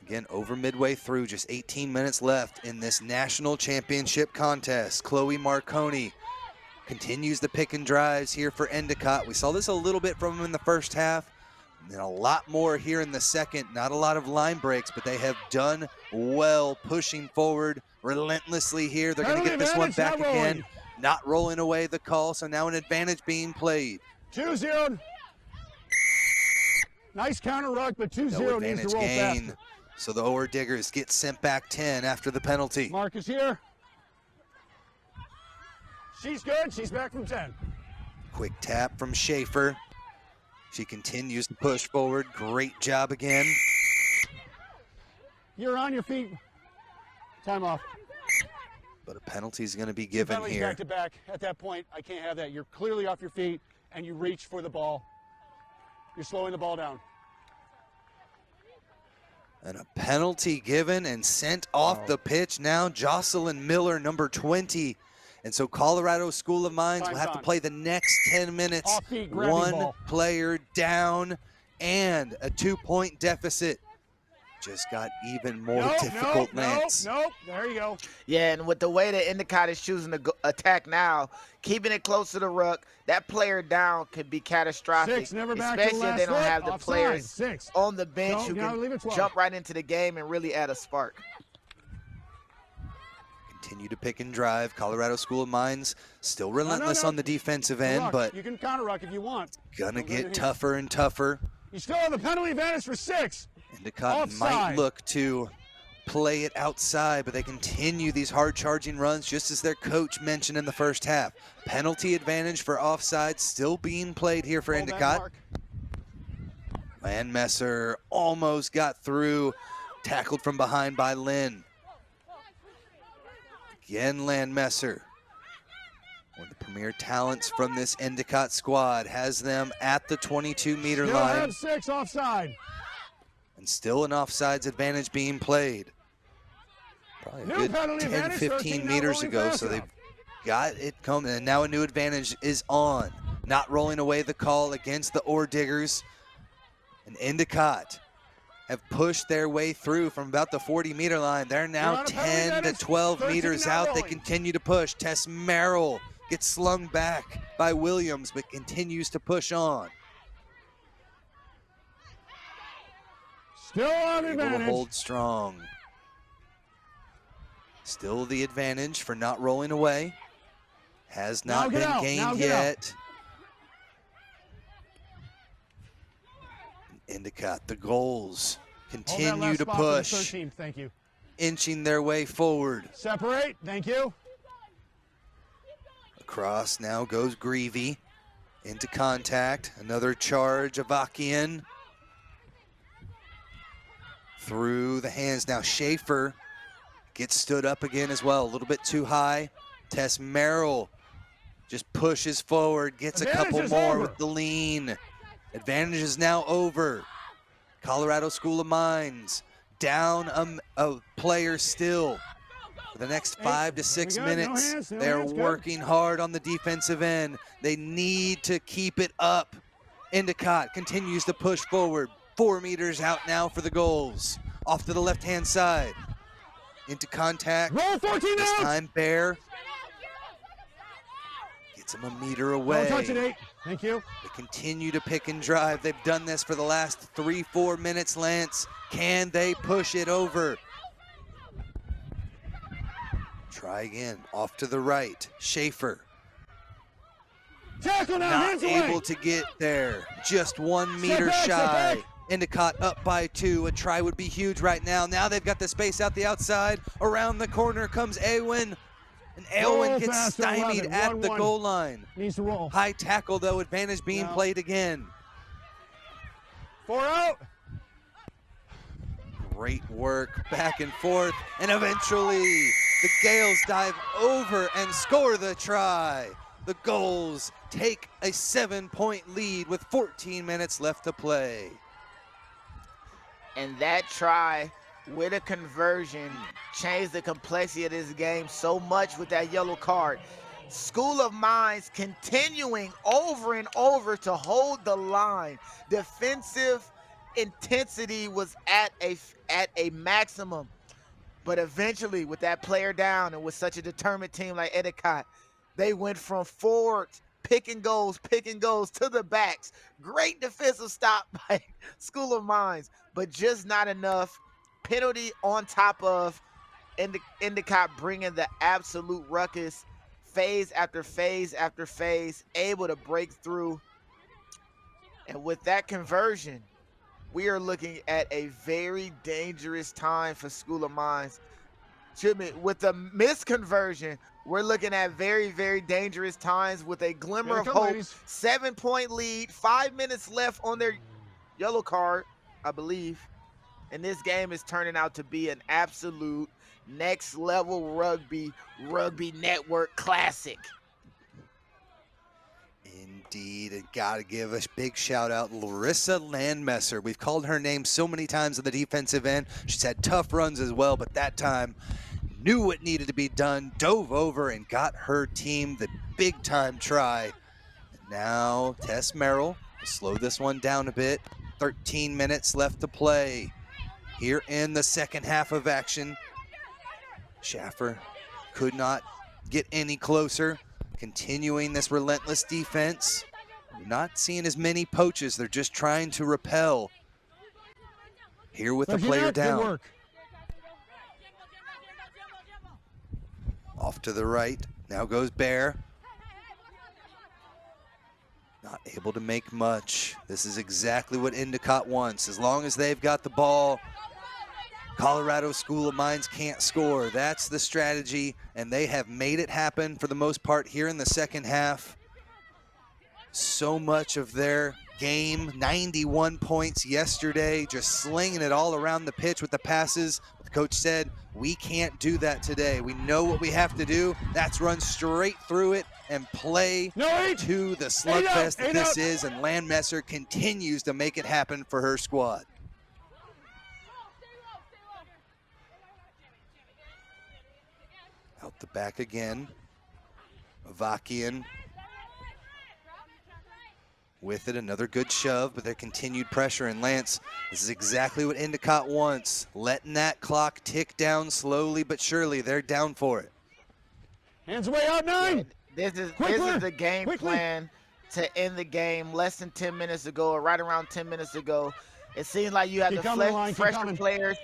Again, over midway through, just 18 minutes left in this national championship contest. Chloe Marconi continues the pick and drives here for Endicott. We saw this a little bit from them in the first half, and a lot more here in the second. Not a lot of line breaks, but they have done well pushing forward relentlessly here. They're going to get this one back again. Not rolling away the call, so now an advantage being played. 2-0. Nice counter ruck, but 2-0 no needs to advantage roll gain. faster. So the Ore Diggers get sent back 10 after the penalty. Mark is here. She's good. She's back from 10. Quick tap from Schaefer. She continues to push forward. Great job again. You're on your feet. Time off. But a penalty is going to be given Penalties here. back to back. At that point, I can't have that. You're clearly off your feet, and you reach for the ball. You're slowing the ball down. And a penalty given and sent off the pitch now, Jocelyn Miller, number 20. And so Colorado School of Mines will have to play the next 10 minutes. One player down and a 2-point deficit. Just got even more difficult, Lance. Nope, there you go. Yeah, and with the way that Endicott is choosing to attack now, keeping it close to the ruck, that player down could be catastrophic, especially if they don't have the players on the bench who can jump right into the game and really add a spark. Continue to pick and drive. Colorado School of Mines still relentless on the defensive end, but you can counter ruck if you want. Gonna get tougher and tougher. You still have the penalty advantage for 6. Endicott might look to play it outside, but they continue these hard charging runs just as their coach mentioned in the first half. Penalty advantage for offside still being played here for Endicott. Landmesser almost got through, tackled from behind by Lynn. Again, Landmesser, one of the premier talents from this Endicott squad, has them at the 22-meter line. Have 6 offside. And still an offsides advantage being played. Probably a good 10, 15 meters ago, so they've got it coming. And now a new advantage is on. Not rolling away the call against the Ore Diggers. And Endicott have pushed their way through from about the 40-meter line. They're now 10 to 12 meters out. They continue to push. Tess Merrill gets slung back by Williams, but continues to push on. Still on Able to hold strong. Still the advantage for not rolling away. Has not been gained yet. Endicott, the goals continue to push. Thank you. Inching their way forward. Separate, thank you. Across now goes Greavy. Into contact, another charge, Avakian. Through the hands now, Schaefer gets stood up again as well, a little bit too high. Tess Merrill just pushes forward, gets a couple more with the lean. Advantage is now over. Colorado School of Mines down a player still. For the next 5 to 6 minutes, they're working hard on the defensive end. They need to keep it up. Endicott continues to push forward. 4 meters out now for the goals. Off to the left-hand side. Into contact. Roll 14 this out. time Bear gets him a meter away. Don't touch it, 8. Thank you. They continue to pick and drive. They've done this for the last 3-4 minutes, Lance. Can they push it over? Try again. Off to the right. Schaefer. Tackle now, Not able to get there. Just 1 meter shy. Endicott up by 2. A try would be huge right now. Now they've got the space out the outside. Around the corner comes Awen. And Awen gets stymied at the goal line. Needs to roll. High tackle, though. Advantage being played again. 4 out. Great work back and forth. And eventually the Gales dive over and score the try. The Goals take a 7-point lead with 14 minutes left to play. And that try with a conversion changed the complexity of this game so much with that yellow card. School of Mines continuing over and over to hold the line. Defensive intensity was at a maximum. But eventually, with that player down and with such a determined team like Endicott, they went from forwards, picking goals to the backs. Great defensive stop by School of Mines, but just not enough. Penalty on top of Endicott bringing the absolute ruckus, phase after phase after phase, able to break through. And with that conversion, we are looking at a very dangerous time for School of Mines. With the misconversion, we're looking at very, very dangerous times with a glimmer of hope. 7-point lead, 5 minutes left on their yellow card, I believe. And this game is turning out to be an absolute next level rugby network classic. Indeed, and gotta give a big shout out Larissa Landmesser. We've called her name so many times on the defensive end. She's had tough runs as well, but that time knew what needed to be done, dove over and got her team the big time try. And now Tess Merrill will slow this one down a bit. 13 minutes left to play here in the second half of action. Schaffer could not get any closer. Continuing this relentless defense. We're not seeing as many poaches. They're just trying to repel. Here with the player down. Off to the right. Now goes Bear. Not able to make much. This is exactly what Endicott wants. As long as they've got the ball, Colorado School of Mines can't score. That's the strategy, and they have made it happen for the most part here in the second half. So much of their game, 91 points yesterday, just slinging it all around the pitch with the passes. The coach said, we can't do that today. We know what we have to do. That's run straight through it and play to the slugfest that this is, and Landmesser continues to make it happen for her squad. Out the back again. Avakian with it, another good shove, but their continued pressure. And Lance, this is exactly what Endicott wants. Letting that clock tick down slowly but surely. They're down for it. Hands away out 9. Yeah, this is the game plan to end the game. Less than 10 minutes ago, or right around 10 minutes ago. It seems like you have the fresher players,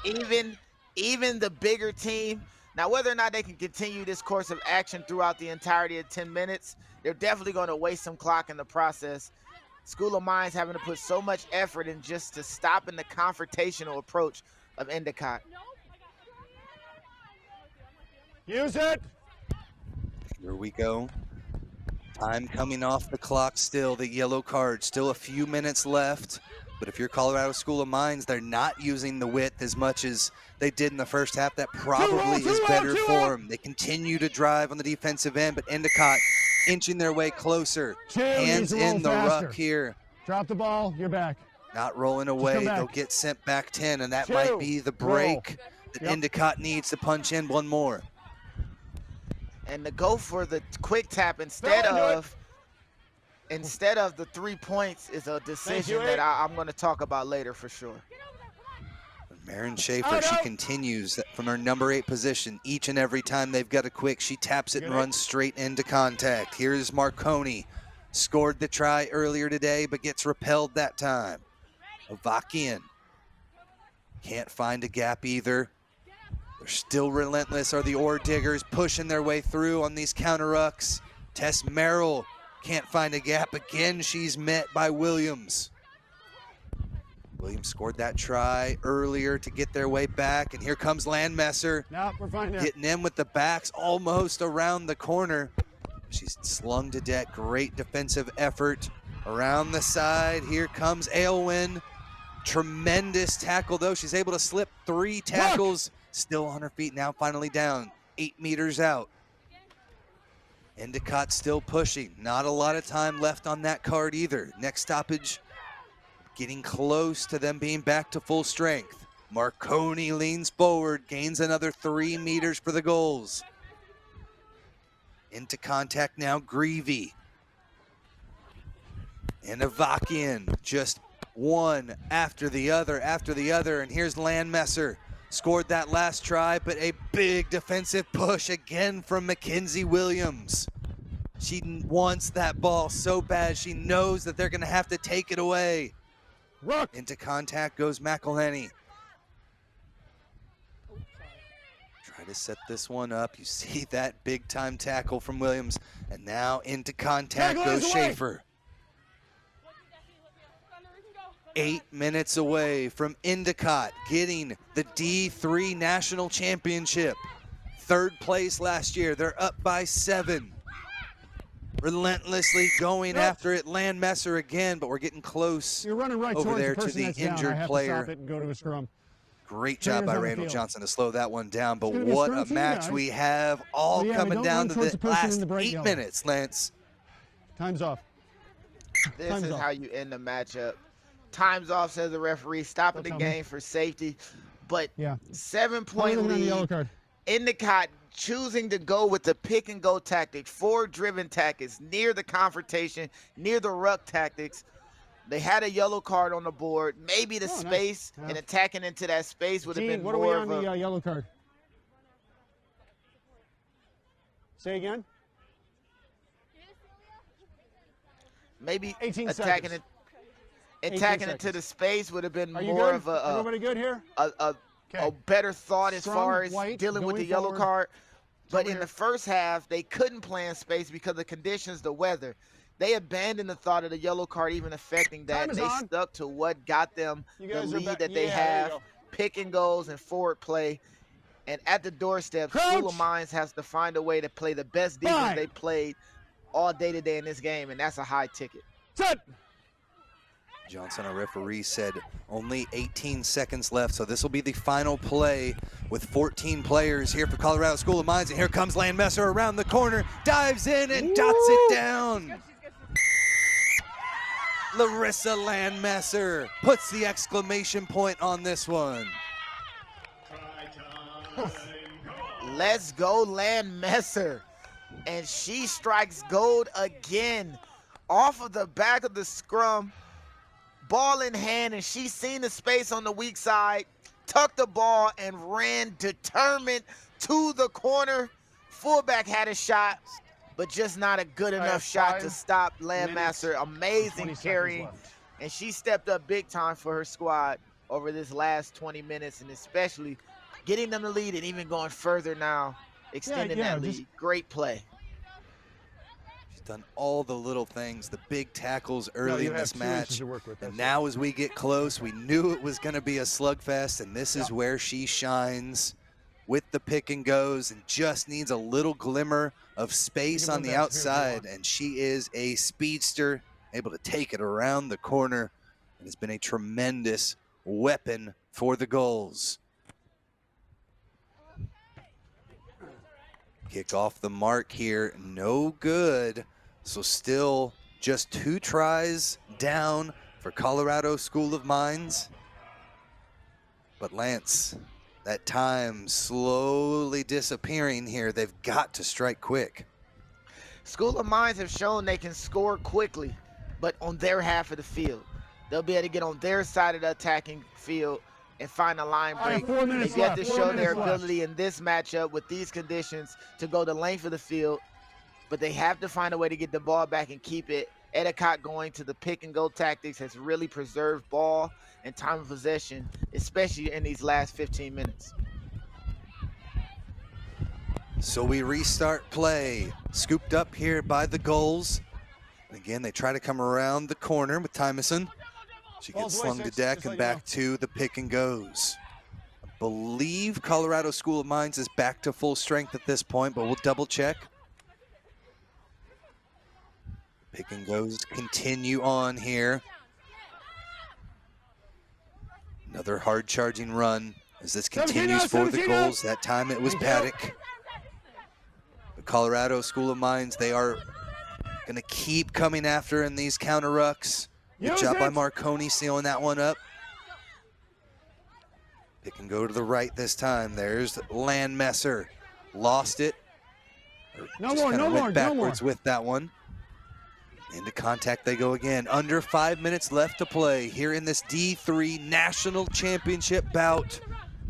even the bigger team. Now, whether or not they can continue this course of action throughout the entirety of 10 minutes, they're definitely going to waste some clock in the process. School of Mines having to put so much effort in just to stopping the confrontational approach of Endicott. Use it. Here we go. Time coming off the clock still, the yellow card, still a few minutes left. But if you're Colorado School of Mines, they're not using the width as much as they did in the first half. That probably is better for them. They continue to drive on the defensive end, but Endicott inching their way closer. Hands in the ruck here. Drop the ball, you're back. Not rolling away. They'll get sent back 10, and that might be the break that Endicott needs to punch in one more. And to go for the quick tap instead of the 3 points is a decision that I'm going to talk about later for sure. Marin Schaefer, she continues from her number 8 position. Each and every time they've got a quick, she taps it and runs straight into contact. Here's Marconi. Scored the try earlier today, but gets repelled that time. Avakian can't find a gap either. They're still relentless, are the Ore Diggers, pushing their way through on these counter-rucks. Tess Merrill can't find a gap. Again, she's met by Williams. Williams scored that try earlier to get their way back, and here comes Landmesser. No, we're fine now. Getting in with the backs almost around the corner. She's slung to deck. Great defensive effort around the side. Here comes Aylwin. Tremendous tackle, though. She's able to slip 3 tackles. Still on her feet now, finally down. 8 meters out. Endicott still pushing. Not a lot of time left on that card either. Next stoppage, getting close to them being back to full strength. Marconi leans forward, gains another 3 meters for the goals. Into contact now, Greavy. And Avakian, just one after the other, and here's Landmesser. Scored that last try, but a big defensive push again from Mackenzie Williams. She wants that ball so bad. She knows that they're going to have to take it away. Into contact goes McElhenney. Try to set this one up. You see that big time tackle from Williams. And now into contact goes Schaefer. 8 minutes away from Endicott getting the D3 National Championship. 3rd place last year. They're up by 7. Relentlessly going after it. Landmesser again, but we're getting close. You're running right over there the to the injured player. To stop it and go to a scrum. Great job by Randall Johnson to slow that one down, but what a match we have, all coming down to the last 8 minutes, Lance. Time's off. This Time's is off. how you end the matchup. Time's off, says the referee, stopping the Don't tell me. game for safety. But Yeah. 7-point Looking on the yellow lead. card. Endicott choosing to go with the pick and go tactic, forward-driven tactics, near the confrontation, near the ruck tactics. They had a yellow card on the board. Maybe the Oh, nice. space Yeah. and attacking into that space would have Gene, been what are we more on of the a. yellow card? Say again? Maybe 18 attacking seconds. it, 18 attacking into seconds. the space would have been Are you more good? of a Everybody good here? a Okay. better thought as Scrum, far as white, dealing with going the yellow forward. card. But over in here. the first half, they couldn't play in space because of the conditions, the weather. They abandoned the thought of the yellow card even affecting that. Time is They on. stuck to what got them You the guys are lead back. that they Yeah, there you have, go. pick and goes and forward play. And at the doorstep, School Crouch. of Mines has to find a way to play the best defense 5. they played all day today in this game, and that's a high ticket. Set. Johnson, our referee, said only 18 seconds left, so this will be the final play with 14 players here for Colorado School of Mines. And here comes Landmesser around the corner, dives in and dots it down. Larissa Landmesser puts the exclamation point on this one. Let's go, Landmesser. And she strikes gold again off of the back of the scrum. Ball in hand, and she seen the space on the weak side, tucked the ball, and ran determined to the corner. Fullback had a shot, but just not a good enough shot to stop Landmaster. Amazing carrying, and she stepped up big time for her squad over this last 20 minutes, and especially getting them the lead and even going further now, extending that lead. Great play. Done all the little things, the big tackles early in this match. And it. now as we get close, we knew it was going to be a slugfest, and this is where she shines with the pick and goes and just needs a little glimmer of space on the outside. And she is a speedster, able to take it around the corner, and has been a tremendous weapon for the goals. Kick off the mark here, no good. So still just 2 tries down for Colorado School of Mines. But Lance, that time slowly disappearing here. They've got to strike quick. School of Mines have shown they can score quickly, but on their half of the field. They'll be able to get on their side of the attacking field and find a line break. They've yet to show their ability in this matchup with these conditions to go the length of the field, but they have to find a way to get the ball back and keep it. Endicott going to the pick and go tactics has really preserved ball and time of possession, especially in these last 15 minutes. So we restart play, scooped up here by the goals. And again, they try to come around the corner with Tymason. She gets slung to deck and back to the pick and goes. I believe Colorado School of Mines is back to full strength at this point, but we'll double check. Pick and goes continue on here. Another hard charging run as this continues for the goals. That time it was Paddock. The Colorado School of Mines, they are going to keep coming after in these counter rucks. Good job by Marconi sealing that one up. Pick and go to the right this time. There's Landmesser. Lost it. No more, no more, backwards with that one. Into contact they go again. Under 5 minutes left to play here in this D3 National Championship bout.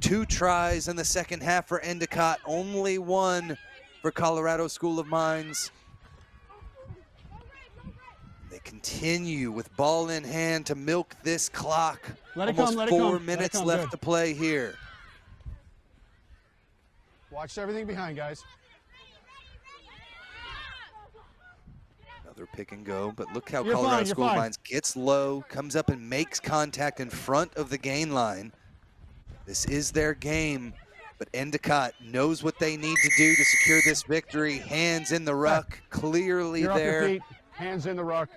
2 tries in the second half for Endicott. Only 1 for Colorado School of Mines. They continue with ball in hand to milk this clock. Almost 4 minutes left to play here. Watch everything behind, guys. Another pick and go, but look how Colorado School of Mines gets low, comes up and makes contact in front of the gain line. This is their game, but Endicott knows what they need to do to secure this victory. Hands in the ruck, clearly You're there. off your feet. Hands in the ruck.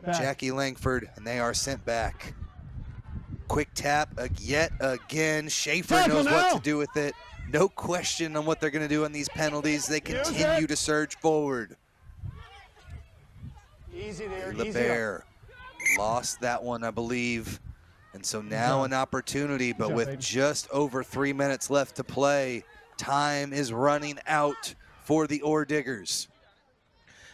Back. Jackie Langford, and they are sent back. Quick tap yet again. Schaefer knows what to do with it. No question on what they're going to do on these penalties. They continue to surge forward. Easy there, LeBear lost that one, I believe. And so now an opportunity, but with just over 3 minutes left to play, time is running out for the Ore Diggers.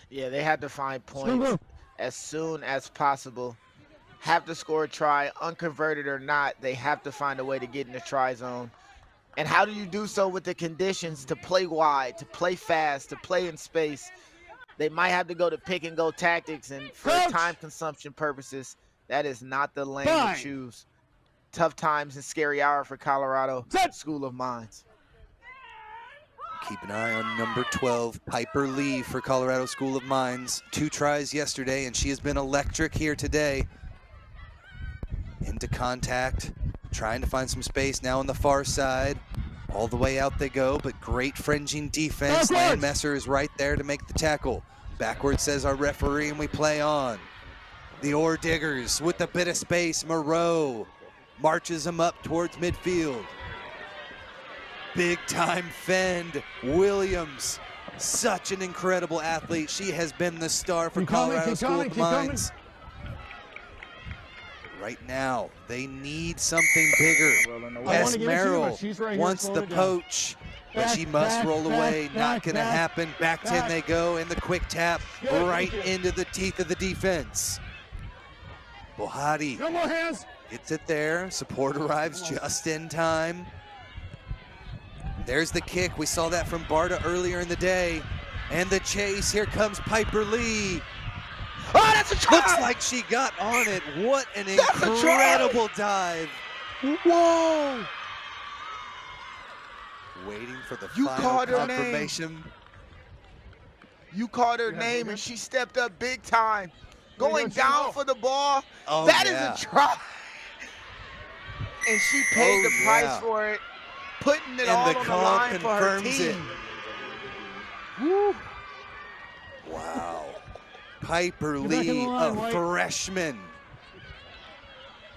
Yeah, they had to find points as soon as possible. Have to score a try, unconverted or not, they have to find a way to get in the try zone. And how do you do so with the conditions to play wide, to play fast, to play in space? They might have to go to pick and go tactics, and for time consumption purposes, that is not the lane to choose. Tough times and scary hour for Colorado School of Mines. Keep an eye on number 12, Piper Lee for Colorado School of Mines. 2 tries yesterday, and she has been electric here today. Into contact, trying to find some space now on the far side. All the way out they go, but great fringing defense. Landmesser is right there to make the tackle. Backwards says our referee, and we play on. The Ore Diggers with a bit of space. Moreau marches them up towards midfield. Big time fend. Williams, such an incredible athlete. She has been the star for Colorado School of Mines. Right now, they need something bigger. Yes, Merrill wants the poach, but she must roll away. Not going to happen. Back 10 they go, and the quick tap right into the teeth of the defense. Bohati gets it there. Support arrives just in time. There's the kick. We saw that from Barta earlier in the day. And the chase. Here comes Piper Lee. Oh, that's a try! Looks like she got on it. What an incredible dive. Whoa! Waiting for the final confirmation. You called her name, and she stepped up big time. Going down for the ball. Oh, that is a try. And she paid the price for it, putting it all on the line for her team. Woo. Wow. Piper Lee, a freshman,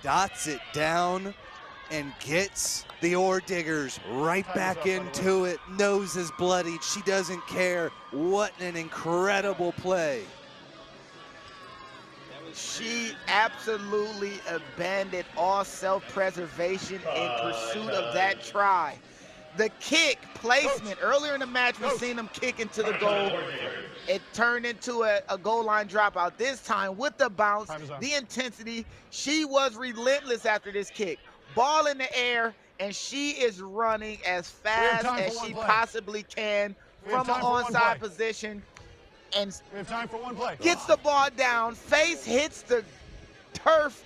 dots it down and gets the Ore Diggers right back into it. Nose is bloodied. She doesn't care. What an incredible play. She absolutely abandoned all self-preservation in pursuit of that try. The kick placement, earlier in the match, we've seen them kick into the goal. It turned into a goal line dropout. This time with the bounce, the intensity, she was relentless after this kick. Ball in the air, and she is running as fast as she possibly can from an onside position. And we have time for one play. Gets the ball down, face hits the turf,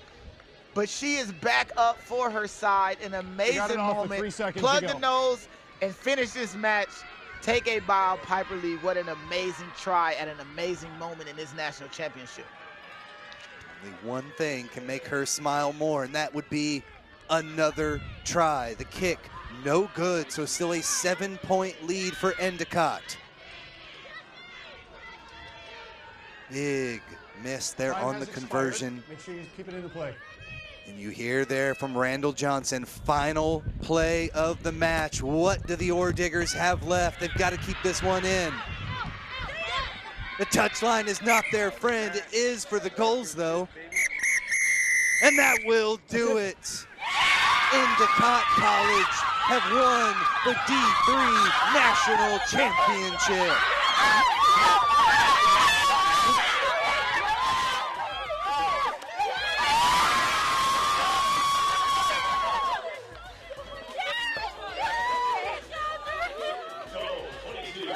but she is back up for her side. An amazing moment. Plug the nose and finish this match. Take a bow, Piper Lee. What an amazing try at an amazing moment in this national championship. Only one thing can make her smile more, and that would be another try. The kick, no good, so still a 7-point lead for Endicott. Big miss there on the conversion. Make sure you keep it into play. And you hear there from Randall Johnson, final play of the match. What do the Ore Diggers have left? They've got to keep this one in. The touchline is not their friend. It is for the goals, though. And that will do it. Endicott College have won the D3 National Championship.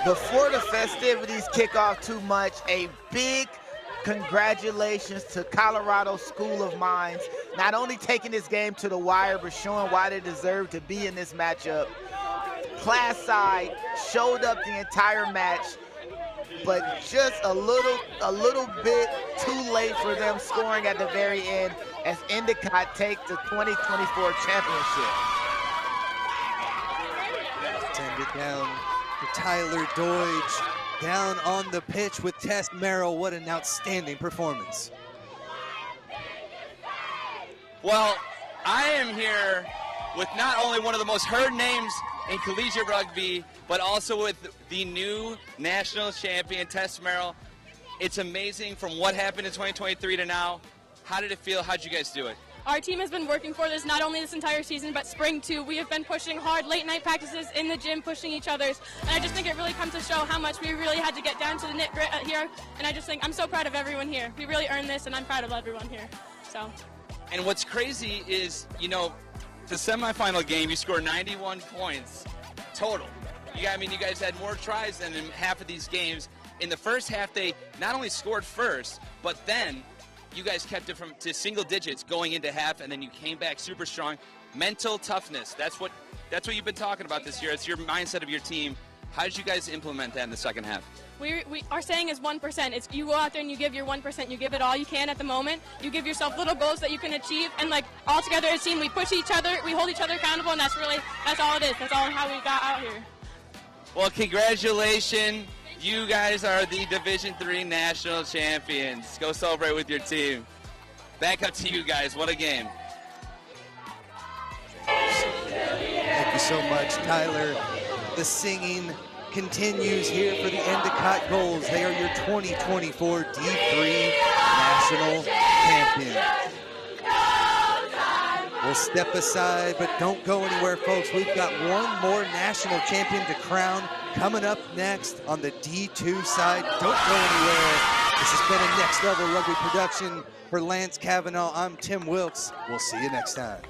Before the festivities kick off too much, a big congratulations to Colorado School of Mines, not only taking this game to the wire, but showing why they deserve to be in this matchup. Class side showed up the entire match, but just a little bit too late for them scoring at the very end as Endicott take the 2024 championship. Tended down to Tyler Deutsch, down on the pitch with Tess Merrill. What an outstanding performance. Well, I am here with not only one of the most heard names in collegiate rugby, but also with the new national champion, Tess Merrill. It's amazing from what happened in 2023 to now. How did it feel? How'd you guys do it? Our team has been working for this not only this entire season, but spring too. We have been pushing hard, late night practices in the gym, pushing each other's. And I just think it really comes to show how much we really had to get down to the nit grit here. And I just think I'm so proud of everyone here. We really earned this, and I'm proud of everyone here. So. And what's crazy is, you know, the semifinal game, you scored 91 points total. I mean, you guys had more tries than in half of these games. In the first half, they not only scored first, but then you guys kept it to single digits going into half, and then you came back super strong. Mental toughness, that's what you've been talking about this year. It's your mindset of your team. How did you guys implement that in the second half? Our saying is 1%. It's you go out there and you give your 1%. You give it all you can at the moment. You give yourself little goals that you can achieve, and like all together as a team, we push each other, we hold each other accountable, and that's all it is. That's all how we got out here. Well, congratulations. You guys are the Division III national champions. Go celebrate with your team. Back up to you guys. What a game. Thank you so much, Tyler. The singing continues here for the Endicott Goals. They are your 2024 D3 national champions. We'll step aside, but don't go anywhere, folks. We've got one more national champion to crown coming up next on the D2 side. Don't go anywhere. This has been a Next Level Rugby production. For Lance Cavanaugh, I'm Tim Wilkes. We'll see you next time.